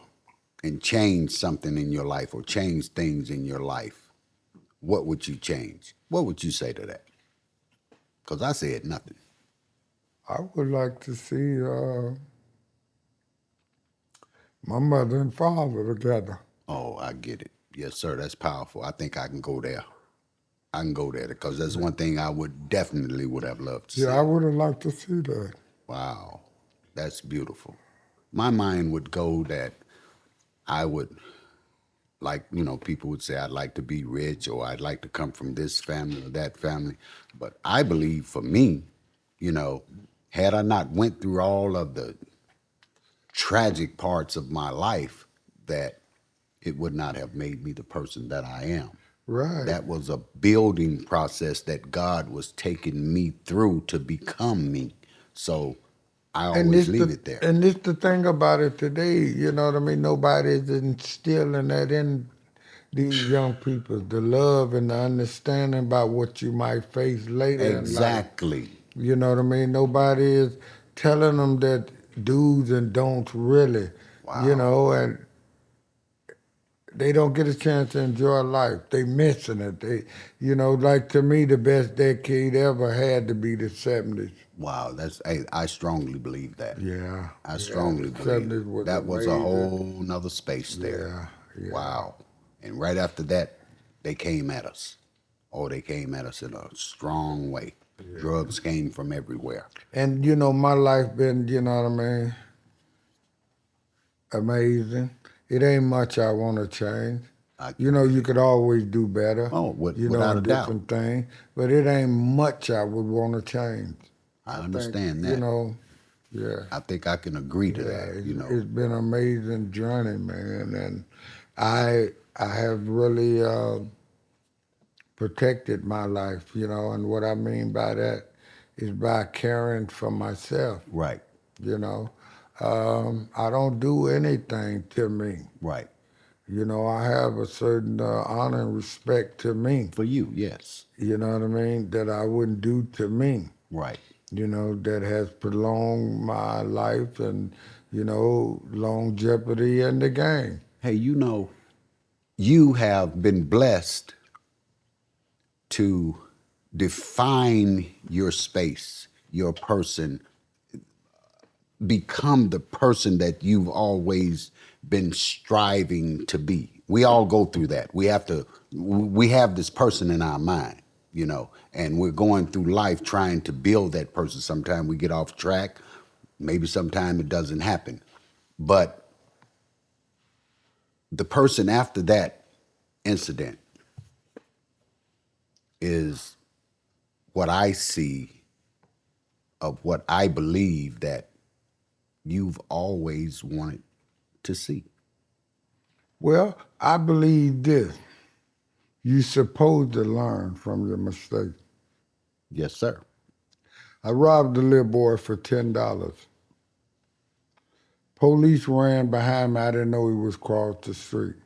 and change something in your life or change things in your life, what would you change? What would you say to that? Because I said nothing. I would like to see my mother and father together. Oh, I get it. Yes, sir. That's powerful. I think I can go there. I can go there because that's one thing I would have loved to see. Yeah, I would have liked to see that. Wow. That's beautiful. My mind would go that I would, like, people would say, I'd like to be rich or I'd like to come from this family or that family. But I believe for me, had I not went through all of the tragic parts of my life, that it would not have made me the person that I am. Right. That was a building process that God was taking me through to become me. So I always leave it there. And it's the thing about it today, you know what I mean? Nobody's instilling that in these young people, the love and the understanding about what you might face later in life. Exactly. You know what I mean? Nobody is telling them that do's and don'ts really, Wow. and they don't get a chance to enjoy life. They missing it. They, like to me, the best decade ever had to be the 70s. Wow, I strongly believe that. Yeah. I strongly believe that was a whole nother space there. Yeah. Wow. And right after that, they came at us. Oh, they came at us in a strong way. Yeah. Drugs came from everywhere. And my life been, what I mean, amazing. It ain't much I want to change. You could always do better. Oh, without a doubt. Different thing, but it ain't much I would want to change. I understand that. Yeah. I think I can agree to that. It's been an amazing journey, man, and I have really protected my life, and what I mean by that is by caring for myself. Right. I don't do anything to me. Right. I have a certain honor and respect to me. For you, yes. You know what I mean? That I wouldn't do to me. Right. That has prolonged my life and, longevity in the game. Hey, you have been blessed to define your space, your person, become the person that you've always been striving to be. We all go through that. We have this person in our mind, and we're going through life trying to build that person. Sometimes we get off track. Maybe sometimes it doesn't happen. But the person after that incident is what I see of what I believe that you've always wanted to see. Well, I believe this. You're supposed to learn from your mistakes. Yes, sir. I robbed a little boy for $10. Police ran behind me. I didn't know he was across the street.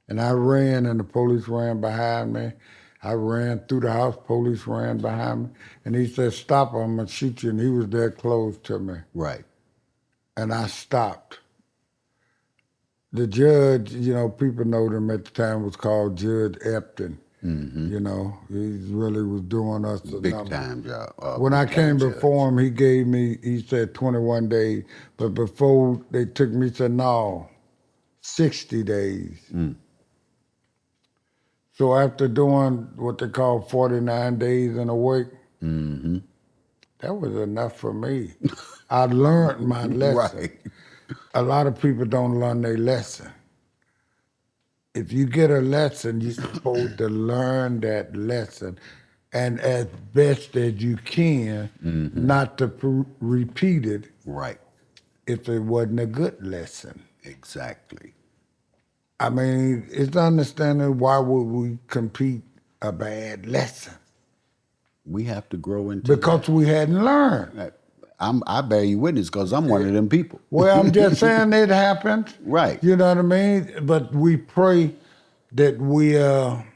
And I ran, and the police ran behind me. I ran through the house. Police ran behind me. And he said, "Stop, I'm going to shoot you." And he was that close to me. Right. And I stopped. The judge, people know them at the time, was called Judge Epton. Mm-hmm. He really was doing us a big number. Time job. When I came before him, he said 21 days. But before they took me, he said, no, 60 days. Mm. So after doing what they call 49 days in a week, mm-hmm. that was enough for me. I learned my lesson. Right. A lot of people don't learn their lesson. If you get a lesson, you're supposed to learn that lesson, and as best as you can, mm-hmm. not to repeat it. Right. If it wasn't a good lesson. Exactly. I mean, it's understanding why would we compete a bad lesson? We have to grow into Because we hadn't learned. that. I bear you witness because I'm one of them people. Well, I'm just saying it happened. Right. You know what I mean? But we pray that we are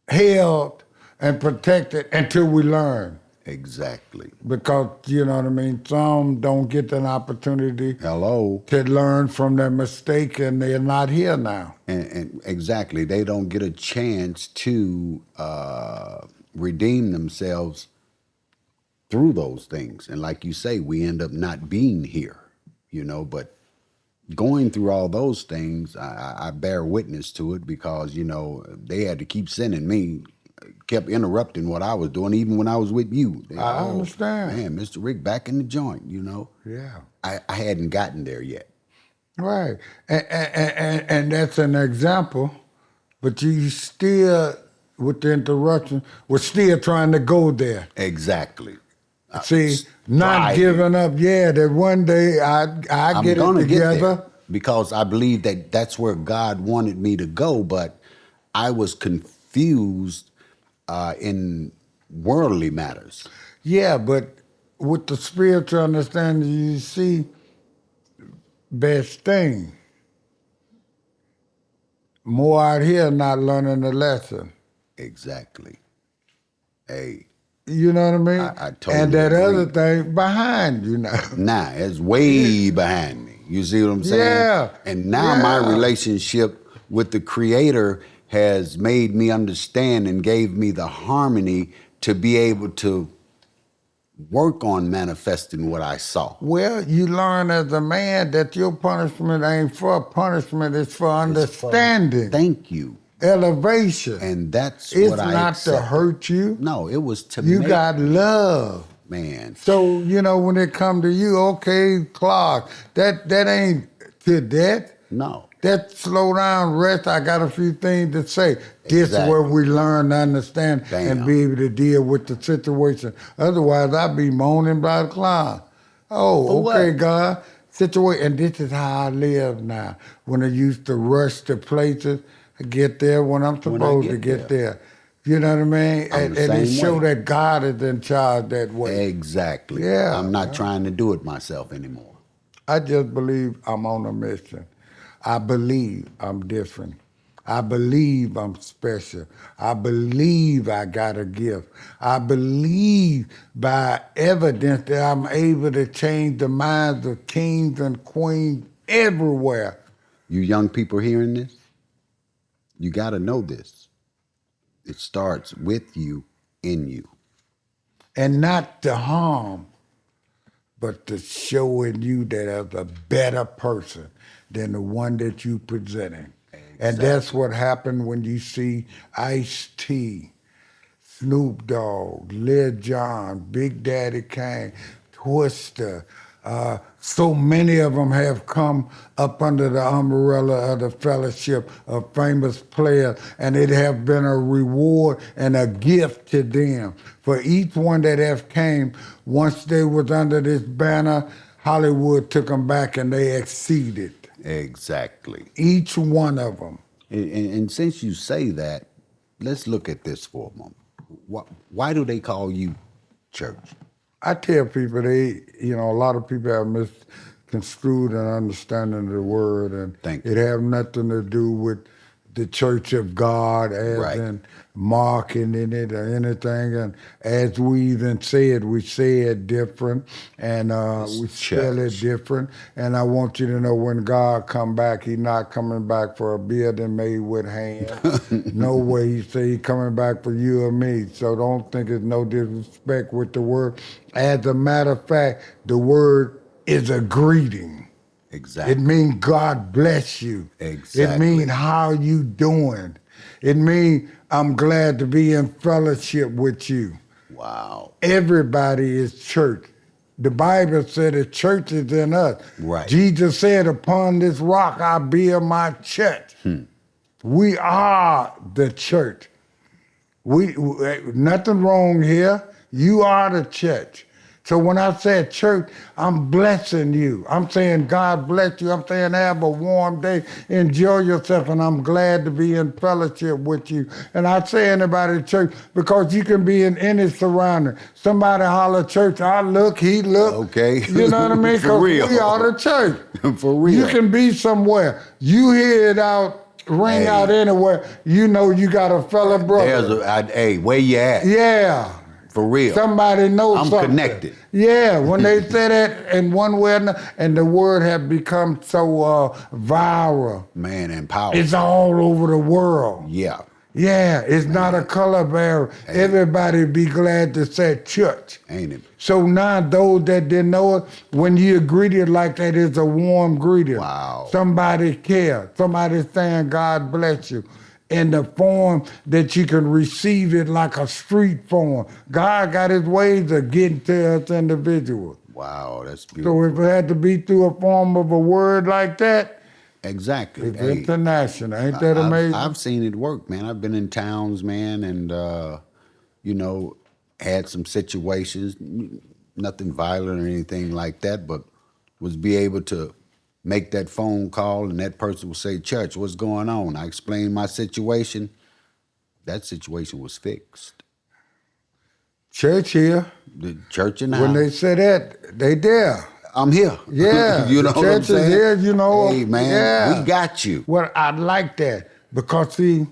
held and protected until we learn. Exactly. Because, you know what I mean, some don't get an opportunity Hello. to learn from their mistake and they're not here now. And exactly, they don't get a chance to redeem themselves through those things. And like you say, we end up not being here, but going through all those things, I bear witness to it because, they had to keep sending me, kept interrupting what I was doing, even when I was with you. I understand. Man, Mr. Rick back in the joint, Yeah. I hadn't gotten there yet. Right. And that's an example, but you still, with the interruption, we're still trying to go there. Exactly. See, not giving up. Yeah, that one day I get it together. Get there because I believe that that's where God wanted me to go, but I was confused in worldly matters. Yeah, but with the spiritual understanding, you see, best thing. More out here not learning the lesson. Exactly. Hey. You know what I mean? I totally And that agree. other thing behind you now. Nah, it's way behind me. You see what I'm saying? Yeah. And now my relationship with the Creator has made me understand and gave me the harmony to be able to work on manifesting what I saw. Well, you learn as a man that your punishment ain't for punishment, it's for understanding. Thank you. Elevation. And that's it's what I not accepted. to hurt you. No, it was to You make, got love. Man. So, when it come to you, okay, Clark, that ain't to death. No. That slow down, rest, I got a few things to say. This is where we learn to understand and be able to deal with the situation. Otherwise, I'd be moaning by the cloud. Oh, okay, what? God. Situation. And this is how I live now. When I used to rush to places, I get there when I'm supposed to get there. You know what I mean? And it show that God is in charge that way. Exactly. Yeah. I'm not trying to do it myself anymore. I just believe I'm on a mission. I believe I'm different. I believe I'm special. I believe I got a gift. I believe by evidence that I'm able to change the minds of kings and queens everywhere. You young people hearing this? You got to know this. It starts with you, in you. And not to harm, but to showing you that as a better person than the one that you presenting. Exactly. And that's what happened when you see Ice-T, Snoop Dogg, Lil Jon, Big Daddy Kane, Twister. So many of them have come up under the umbrella of the fellowship of famous players, and it have been a reward and a gift to them. For each one that have came, once they was under this banner, Hollywood took them back and they exceeded. Exactly. Each one of them. And since you say that, let's look at this for a moment. Why do they call you church? I tell people a lot of people have misconstrued an understanding of the word, and it have nothing to do with the Church of God as in marking in it or anything. And as we even said, we say it different and we spell it different. And I want you to know when God come back, He's not coming back for a building made with hands. No way. He say He's coming back for you or me. So don't think it's no disrespect with the word. As a matter of fact, the word is a greeting. Exactly. It means God bless you. Exactly. It means how you doing. It means I'm glad to be in fellowship with you. Wow. Everybody is church. The Bible said the church is in us. Right. Jesus said, upon this rock I build my church. We are the church. We nothing wrong here. You are the church. So when I said church, I'm blessing you. I'm saying God bless you. I'm saying have a warm day. Enjoy yourself. And I'm glad to be in fellowship with you. And I say anybody church because you can be in any surrounding. Somebody holler church, I look, he look. Okay. You know what I mean? For Because real. we are the church. For real. You can be somewhere. You hear it out, ring out anywhere. You know you got a fellow brother. Hey, where you at? Yeah. For real. Somebody knows I'm something. connected. Yeah, when they say that in one way or another, and the word have become so viral. Man, and powerful. It's all over the world. Yeah. Yeah, it's not a color barrier. Everybody be glad to say church. Ain't it? So now those that didn't know it, when you greeted like that, it's a warm greeting. Wow. Somebody care. Somebody saying God bless you. In the form that you can receive it like a street form. God got his ways of getting to us individuals. Wow, that's beautiful. So if it had to be through a form of a word like that, exactly. it's international. Ain't that amazing? I've seen it work, man. I've been in towns, man, and, had some situations, nothing violent or anything like that, but was be able to make that phone call and that person will say, church, what's going on? I explained my situation. That situation was fixed. Church here. The church in the When house. they say that, they there. I'm here. Yeah. You know the what I'm church saying? is here, you know. Hey, man, yeah. we got you. Well, I like that because, see,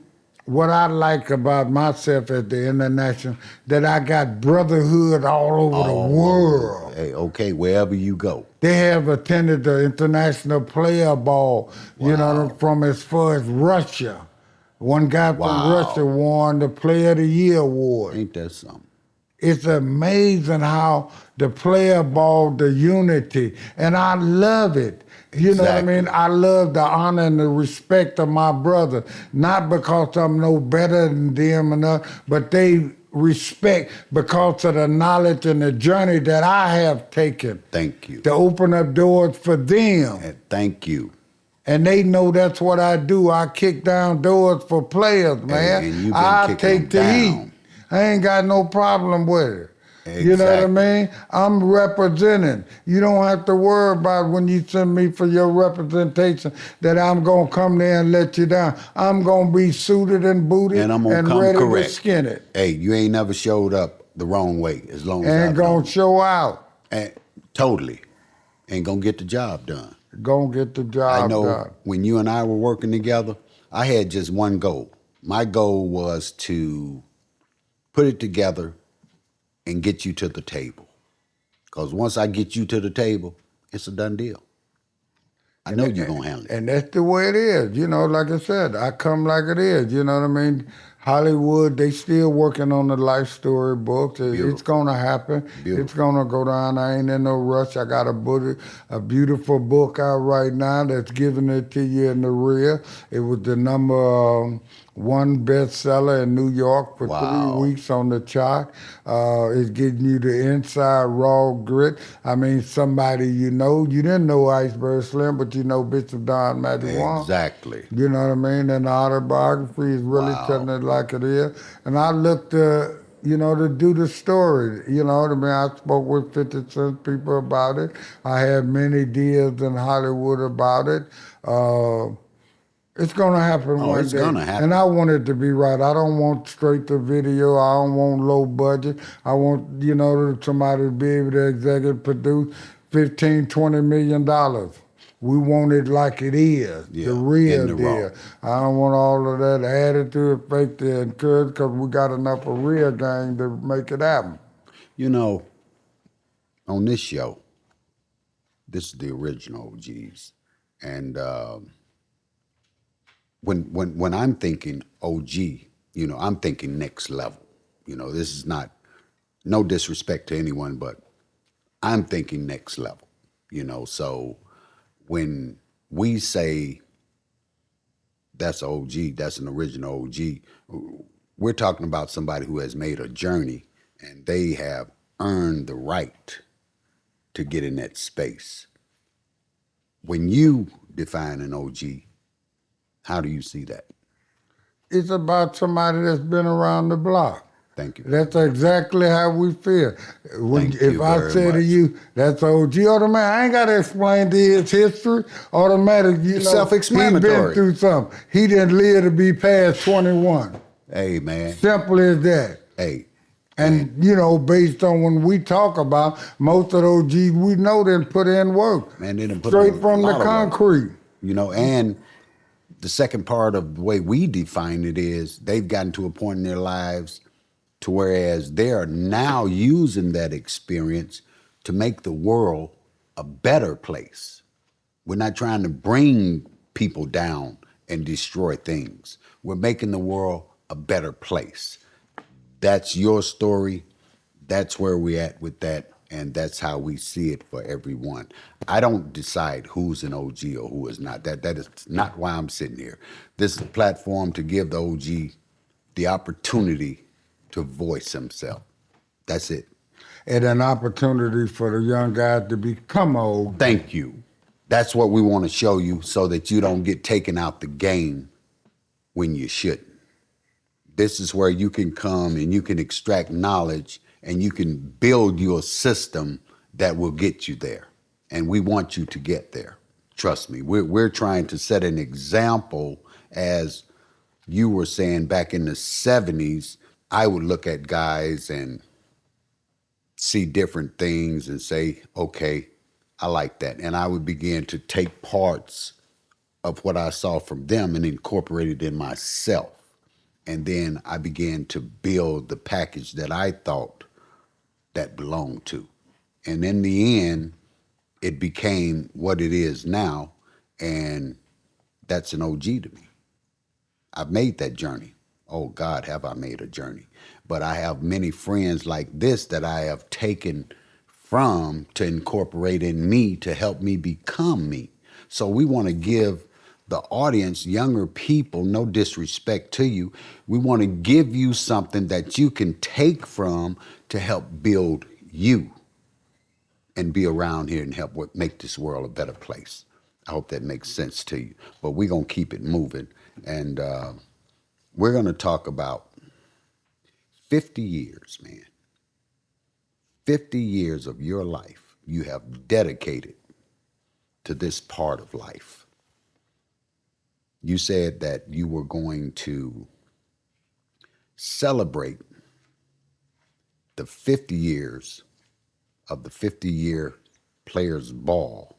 what I like about myself at the international, that I got brotherhood all over the world. Hey, okay, wherever you go. They have attended the international player ball, you know, from as far as Russia. One guy from Russia won the Player of the Year award. Ain't that something? It's amazing how the player ball, the unity, and I love it. You know what I mean? I love the honor and the respect of my brother, not because I'm no better than them enough, but they respect because of the knowledge and the journey that I have taken. Thank you. To open up doors for them. And thank you. And they know that's what I do. I kick down doors for players, man. And you've been I kicking take the them heat. down. I ain't got no problem with it. Exactly. You know what I mean? I'm representing. You don't have to worry about when you send me for your representation that I'm going to come there and let you down. I'm going to be suited and booted And I'm gonna come ready correct. to skin it. Hey, you ain't never showed up the wrong way as long as Ain't going to show out. Totally. Ain't going to get the job done. Going to get the job I know done. when you and I were working together, I had just one goal. My goal was to put it together and get you to the table. Because once I get you to the table, it's a done deal. I know you're going to handle it. And that's the way it is. You know, like I said, I come like it is. You know what I mean? Hollywood, they still working on the life story books. It's going to happen. Beautiful. It's going to go down. I ain't in no rush. I got a beautiful book out right now that's giving it to you in the rear. It was the number one bestseller in New York for 3 weeks on the chart. It's getting you the inside raw grit. I mean, somebody you didn't know Iceberg Slim, but you know Bishop Don Matthew Juan. Exactly. You know what I mean? And the autobiography is really telling it like it is. And I looked to do the story. You know what I mean? I spoke with 50 Cent people about it. I had many deals in Hollywood about it. It's going to happen one day. It's going to happen. And I want it to be right. I don't want straight to video. I don't want low budget. I want, somebody to be able to executive produce $15, $20 million. We want it like it is, the real deal. I don't want all of that added to it, fake to encourage, because we got enough of real gang to make it happen. You know, on this show, this is the original OGs. And when I'm thinking OG, I'm thinking next level. This is not, no disrespect to anyone, but I'm thinking next level, so when we say that's OG, that's an original OG, we're talking about somebody who has made a journey and they have earned the right to get in that space. When you define an OG, how do you see that? It's about somebody that's been around the block. Thank you. That's exactly how we feel. Thank If you I very say to much. you, that's OG automatic, I ain't got to explain to his history. Automatic, you It's know, self-explanatory. he been through something. He didn't live to be past 21. Hey, man. Simple as that. Hey. And, you know, based on when we talk about, most of those G's we know didn't put in work. Man, they done put Straight in a from the lot of work. concrete. You know, and the second part of the way we define it is they've gotten to a point in their lives to whereas they are now using that experience to make the world a better place. We're not trying to bring people down and destroy things. We're making the world a better place. That's your story. That's where we're at with that. And that's how we see it for everyone. I don't decide who's an OG or who is not. That is not why I'm sitting here. This is a platform to give the OG the opportunity to voice himself. That's it. And an opportunity for the young guys to become old. Thank you. That's what we want to show you so that you don't get taken out the game when you shouldn't. This is where you can come and you can extract knowledge and you can build your system that will get you there. And we want you to get there. Trust me, we're trying to set an example. As you were saying back in the 70s, I would look at guys and see different things and say, okay, I like that. And I would begin to take parts of what I saw from them and incorporate it in myself. And then I began to build the package that I thought that belonged to. And in the end, it became what it is now. And that's an OG to me. I've made that journey. Oh God, have I made a journey. But I have many friends like this that I have taken from to incorporate in me to help me become me. So we want to give the audience, younger people, no disrespect to you, we want to give you something that you can take from to help build you and be around here and help make this world a better place. I hope that makes sense to you. But we're going to keep it moving. And we're going to talk about 50 years, man. 50 years of your life you have dedicated to this part of life. You said that you were going to celebrate the 50 years of the 50-year Players Ball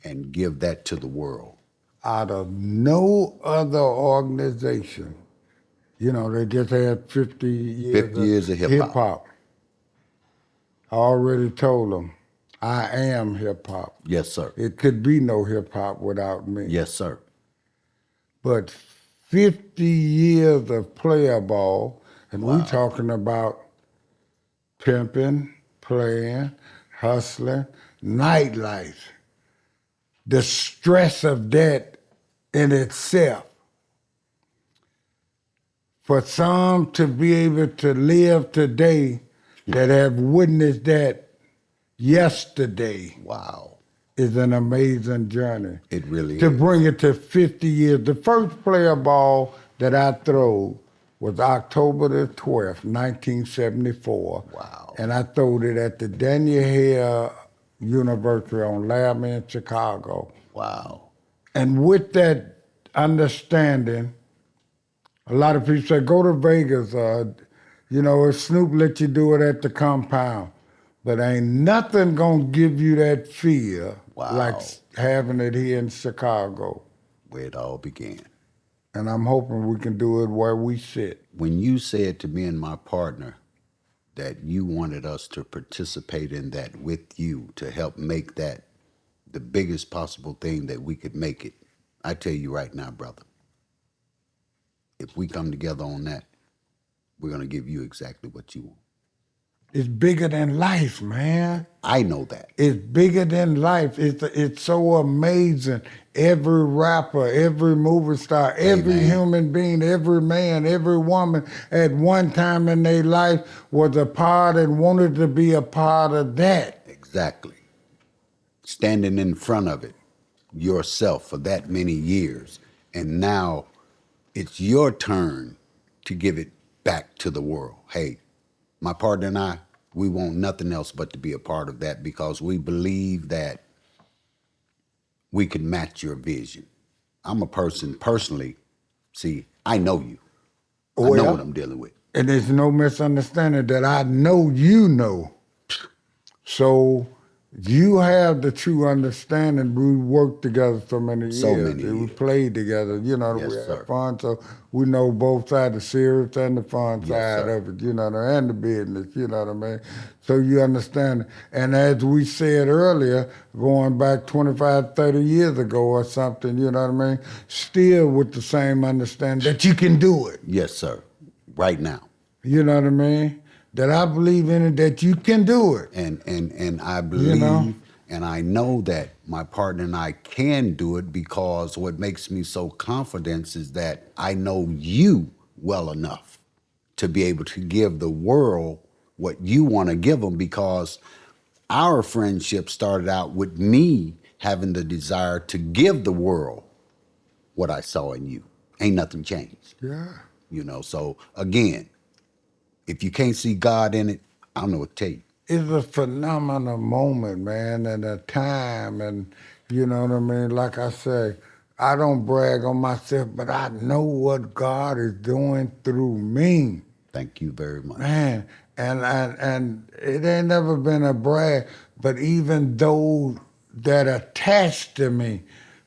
and give that to the world. Out of no other organization, you know, they just had 50 years of hip-hop. I already told them, I am hip-hop. Yes, sir. It could be no hip-hop without me. Yes, sir. But 50 years of player ball, and Wow. we talking about pimping, playing, hustling, nightlife. The stress of that in itself. For some to be able to live today that have witnessed that yesterday. Wow. Is an amazing journey. It really to is. bring it to 50 years. The first player ball that I threw was October the 12th, 1974. Wow. And I throwed it at the Daniel Hare University on Laramie in Chicago. Wow. And with that understanding, a lot of people say, go to Vegas. You know, if Snoop let you do it at the compound. But ain't nothing gonna give you that feel like having it here in Chicago. Where it all began. And I'm hoping we can do it where we sit. When you said to me and my partner that you wanted us to participate in that with you to help make that the biggest possible thing that we could make it, I tell you right now, brother, if we come together on that, we're going to give you exactly what you want. It's bigger than life, man. I know that. It's bigger than life. It's so amazing. Every rapper, every movie star, every human being, every man, every woman at one time in their life was a part and wanted to be a part of that. Exactly. Standing in front of it yourself for that many years. And now it's your turn to give it back to the world. Hey, my partner and I, we want nothing else but to be a part of that because we believe that we can match your vision. I'm a person personally, see, I know you. I know Well, what I'm dealing with. and there's no misunderstanding that I know you know. So you have the true understanding. We worked together so many So years. many We years. played together, you know, Yes, we sir. had fun. So we know both sides, the serious and the fun Yes, side sir. of it, you know, and the business, you know what I mean? So you understand. And as we said earlier, going back 25, 30 years ago or something, you know what I mean? Still with the same understanding that you can do it. Yes, sir. Right now. You know what I mean? That I believe in it, that you can do it. And I You know? believe and I know that my partner and I can do it because what makes me so confident is that I know you well enough to be able to give the world what you want to give them because our friendship started out with me having the desire to give the world what I saw in you. Ain't nothing changed. Yeah. You know, so again, if you can't see God in it, I don't know what to tell you. It's a phenomenal moment, man, and a time, and you know what I mean? Like I say, I don't brag on myself, but I know what God is doing through me, Thank you very much. man. And it ain't never been a brag, but even those that attached to me,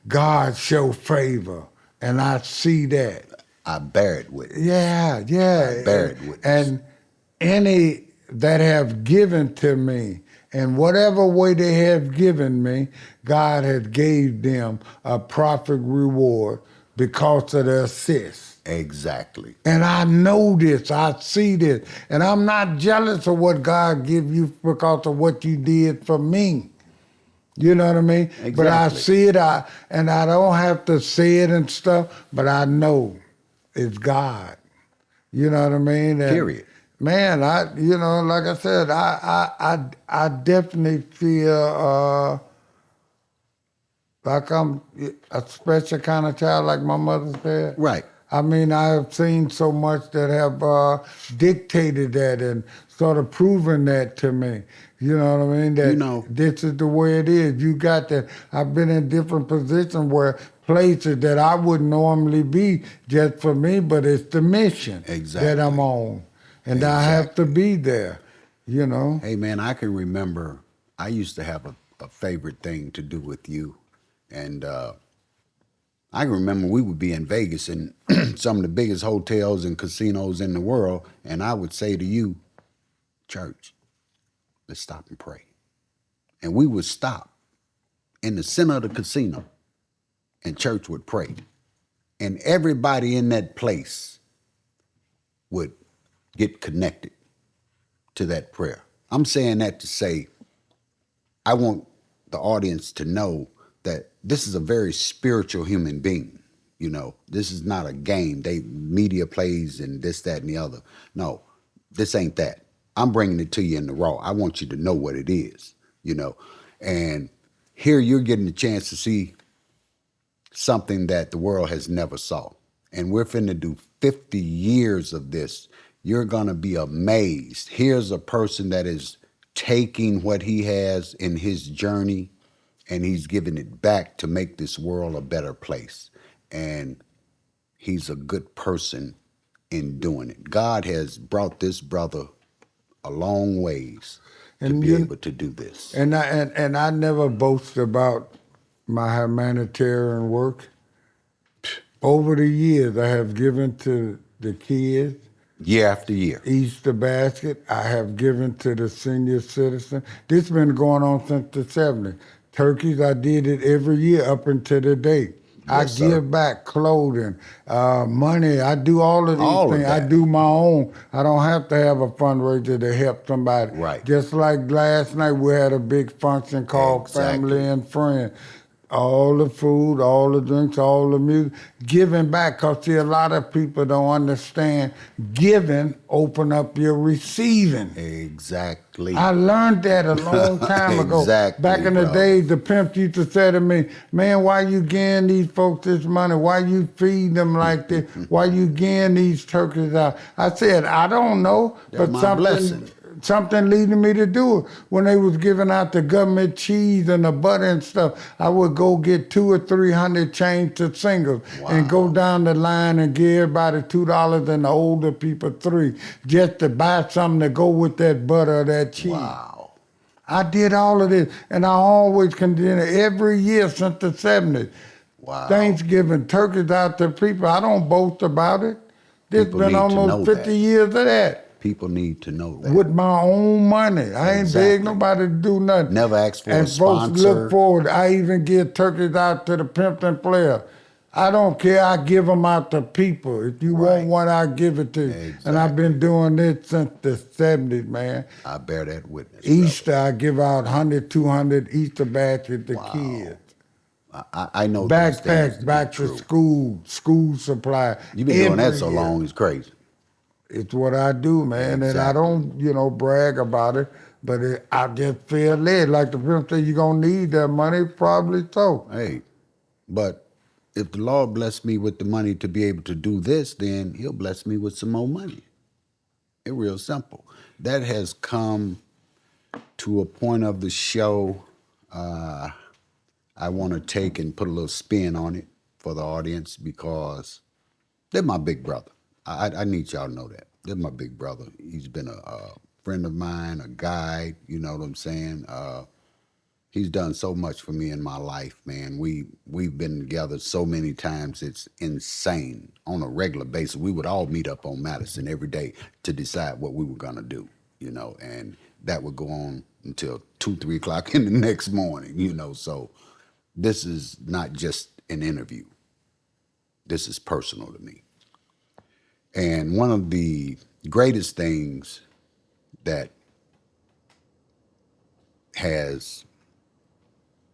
God show favor, and I see that. I bear it witness. Yeah, yeah. I bear it witness. And any that have given to me, in whatever way they have given me, God has gave them a profit reward because of the assist. Exactly. And I know this, I see this, and I'm not jealous of what God give you because of what you did for me. You know what I mean? Exactly. But I see it, and I don't have to say it and stuff, but I know it's God. You know what I mean? And, Period. man, you know, like I said, I definitely feel like I'm a special kind of child, like my mother said. Right. I mean, I have seen so much that have dictated that and sort of proven that to me. You know what I mean? That You know- this is the way it is. You got that. I've been in different positions where places that I wouldn't normally be just for me, but it's the mission that I'm Exactly. on. And I have to be there, you know? Hey, man, I can remember I used to have a favorite thing to do with you. And I can remember we would be in Vegas in some of the biggest hotels and casinos in the world. And I would say to you, church, let's stop and pray. And we would stop in the center of the casino and church would pray. And everybody in that place would get connected to that prayer. I'm saying that to say, I want the audience to know that this is a very spiritual human being. You know, this is not a game. Media plays and this, that, and the other. No, this ain't that. I'm bringing it to you in the raw. I want you to know what it is, you know. And here you're getting a chance to see something that the world has never saw. And we're finna do 50 years of this. You're gonna be amazed. Here's a person that is taking what he has in his journey and he's giving it back to make this world a better place. And he's a good person in doing it. God has brought this brother a long ways to be able to do this. And I never boast about my humanitarian work. Over the years, I have given to the kids. Year after year. Easter basket, I have given to the senior citizen. This has been going on since the 70s. Turkeys, I did it every year up until the date. Yes, I sir. give back clothing, money. I do all of these All of things. I that. do my own. I don't have to have a fundraiser to help somebody. Right. Just like last night, we had a big function called Exactly. Family and Friends. all the food, all the drinks, all the music, giving back. Because, see, a lot of people don't understand giving open up your receiving. Exactly. I learned that a long time ago. Exactly, Back in the brother. days, the pimp used to say to me, man, why you giving these folks this money? Why you feed them like this? Why you giving these turkeys out? I said, I don't know, They're but my blessing. something leading me to do it. When they was giving out the government cheese and the butter and stuff, I would go get 200 or 300 chains to singles and go down the line and give everybody $2 and the older people $3 just to buy something to go with that butter or that cheese. Wow. I did all of this, and I always continue every year since the 70s. Wow. Thanksgiving, turkeys out to people. I don't boast about it. There's People been need to know almost 50 that. years of that. People need to know that. With my own money. I ain't beg nobody to do nothing. Never ask for a and folks sponsor. look forward. I even give turkeys out to the Pimpton player. I don't care. I give them out to people. If you want one, I give it to you. Exactly. And I've been doing this since the 70s, man. I bear that witness. Easter, I give out 100, 200 Easter baskets to kids. I know those things Backpacks, to back be to true. school supply. You've been doing that Every so year. long, it's crazy. It's what I do, man, and I don't, brag about it, but I just feel led. Like the pimp said, you're going to need that money, probably so. Hey, but if the Lord bless me with the money to be able to do this, then he'll bless me with some more money. It's real simple. That has come to a point of the show I want to take and put a little spin on it for the audience because they're my big brother. I need y'all to know that. They're my big brother. He's been a friend of mine, a guide, you know what I'm saying? He's done so much for me in my life, man. We've been together so many times, it's insane. On a regular basis, we would all meet up on Madison every day to decide what we were gonna do, and that would go on until 2, 3 o'clock in the next morning, So this is not just an interview. This is personal to me. And one of the greatest things that has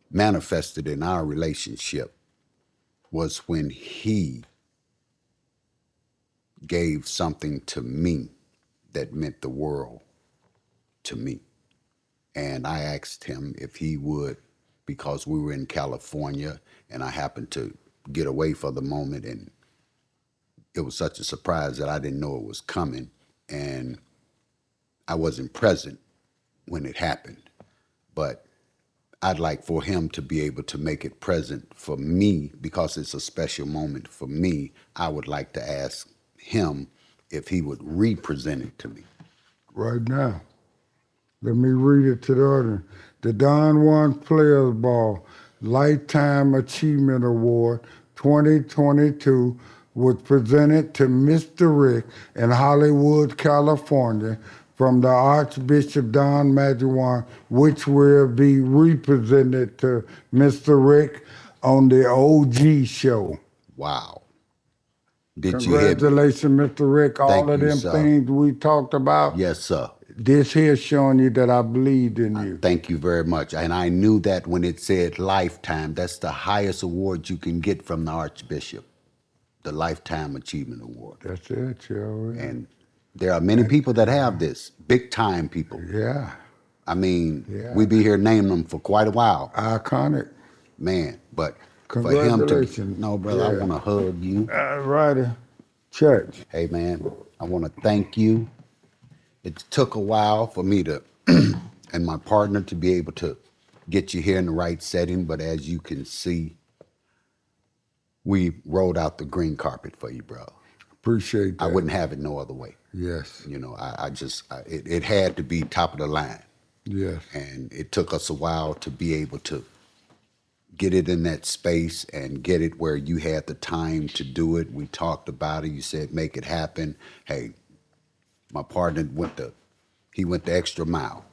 manifested in our relationship was when he gave something to me that meant the world to me. And I asked him if he would, because we were in California and I happened to get away for the moment, and it was such a surprise that I didn't know it was coming, and I wasn't present when it happened. But I'd like for him to be able to make it present for me because it's a special moment for me. I would like to ask him if he would represent it to me. Right now. Let me read it to the audience. The Don Juan Players Ball Lifetime Achievement Award 2022 was presented to Mr. Rick in Hollywood, California, from the Archbishop Don Juan, which will be represented to Mr. Rick on the OG show. Wow. Did you hear me? Congratulations, Mr. Rick. All Thank of you, them sir. things we talked about. Yes, sir. This here showing you that I believed in you. Thank you very much. And I knew that when it said lifetime, that's the highest award you can get from the Archbishop, the Lifetime Achievement Award. That's it, yo. And there are many people that have this, big time people. Yeah. I mean, we be here naming them for quite a while. Iconic. Man, but for him to, Congratulations. no, brother, I Yeah. want to hug you. Righty. Church. Hey, man, I want to thank you. It took a while for me to, and my partner to be able to get you here in the right setting, but as you can see, we rolled out the green carpet for you, bro. Appreciate that. I wouldn't have it no other way. Yes. It had to be top of the line. Yes. And it took us a while to be able to get it in that space and get it where you had the time to do it. We talked about it. You said, make it happen. Hey, my partner went the extra mile.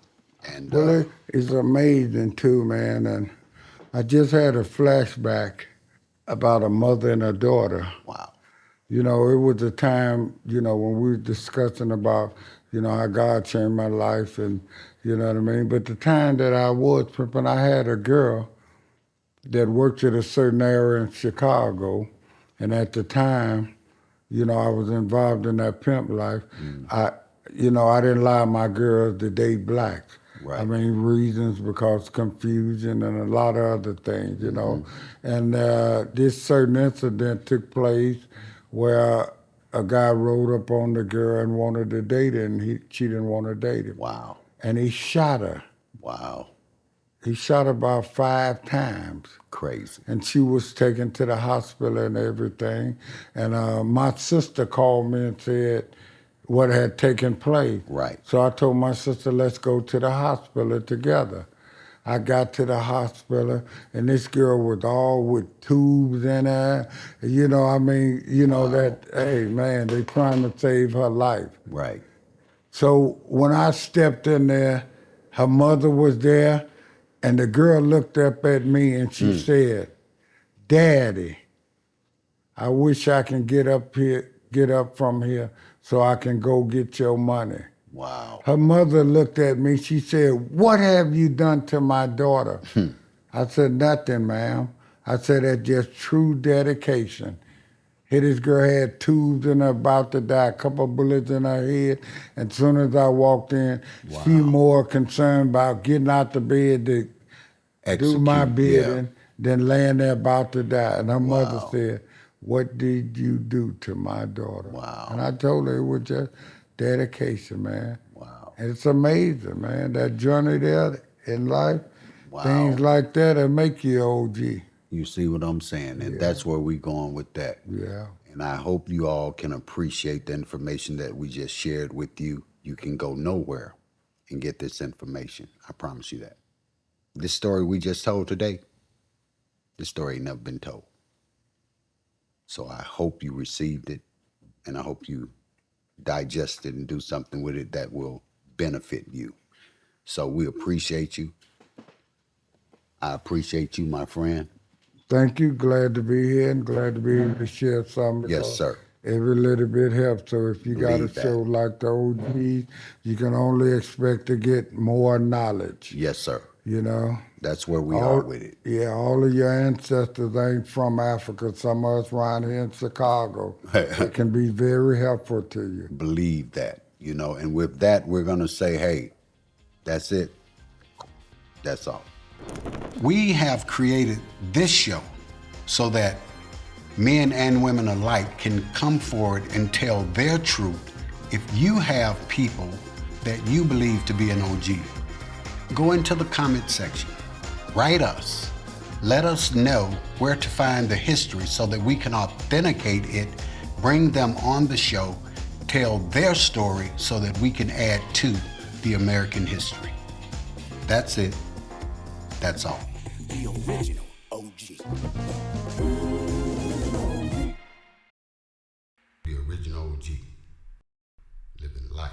And Well, it's amazing too, man. And I just had a flashback about a mother and a daughter. wow. It was a time, when we were discussing about, how God changed my life and, you know what I mean? But the time that I was pimping, I had a girl that worked at a certain area in Chicago, and at the time, I was involved in that pimp life. I didn't allow my girls to date blacks. Right. I mean, reasons because confusion and a lot of other things, And this certain incident took place where a guy rode up on the girl and wanted to date her, and she didn't want to date him. Wow. And he shot her. Wow. He shot her about 5 times. Crazy. And she was taken to the hospital and everything. And my sister called me and said what had taken place. Right. So I told my sister, let's go to the hospital together. I got to the hospital, and this girl was all with tubes in her. Wow. That, hey, man, they trying to save her life. Right. So when I stepped in there, her mother was there, and the girl looked up at me and she said, "Daddy, I wish I can get up from here so I can go get your money." Wow. Her mother looked at me, she said, "What have you done to my daughter?" I said, "Nothing, ma'am." I said, "That's just true dedication." Here this girl had tubes in her, about to die, a couple of bullets in her head. And as soon as I walked in, she more concerned about getting out the bed to do my bidding than laying there about to die. And her mother said, "What did you do to my daughter?" Wow. And I told her it was just dedication, man. Wow. And it's amazing, man, that journey there in life, Wow. things like that make you OG. You see what I'm saying? And that's where we're going with that. Yeah. And I hope you all can appreciate the information that we just shared with you. You can go nowhere and get this information. I promise you that. This story we just told today, this story ain't never been told. So I hope you received it, and I hope you digest it and do something with it that will benefit you. So we appreciate you. I appreciate you, my friend. Thank you. Glad to be here and glad to be able to share something. Yes, sir. Every little bit helps. So if you got a Believe that. show like the OG, you can only expect to get more knowledge. Yes, sir. That's where we are with it. Yeah, all of your ancestors ain't from Africa. Some of us around here in Chicago. It can be very helpful to you. Believe that, and with that, we're going to say, hey, that's it. That's all. We have created this show so that men and women alike can come forward and tell their truth. If you have people that you believe to be an OG, go into the comment section, write us, let us know where to find the history so that we can authenticate it, bring them on the show, tell their story so that we can add to the American history. That's it. That's all. The original OG. The original OG. Living life.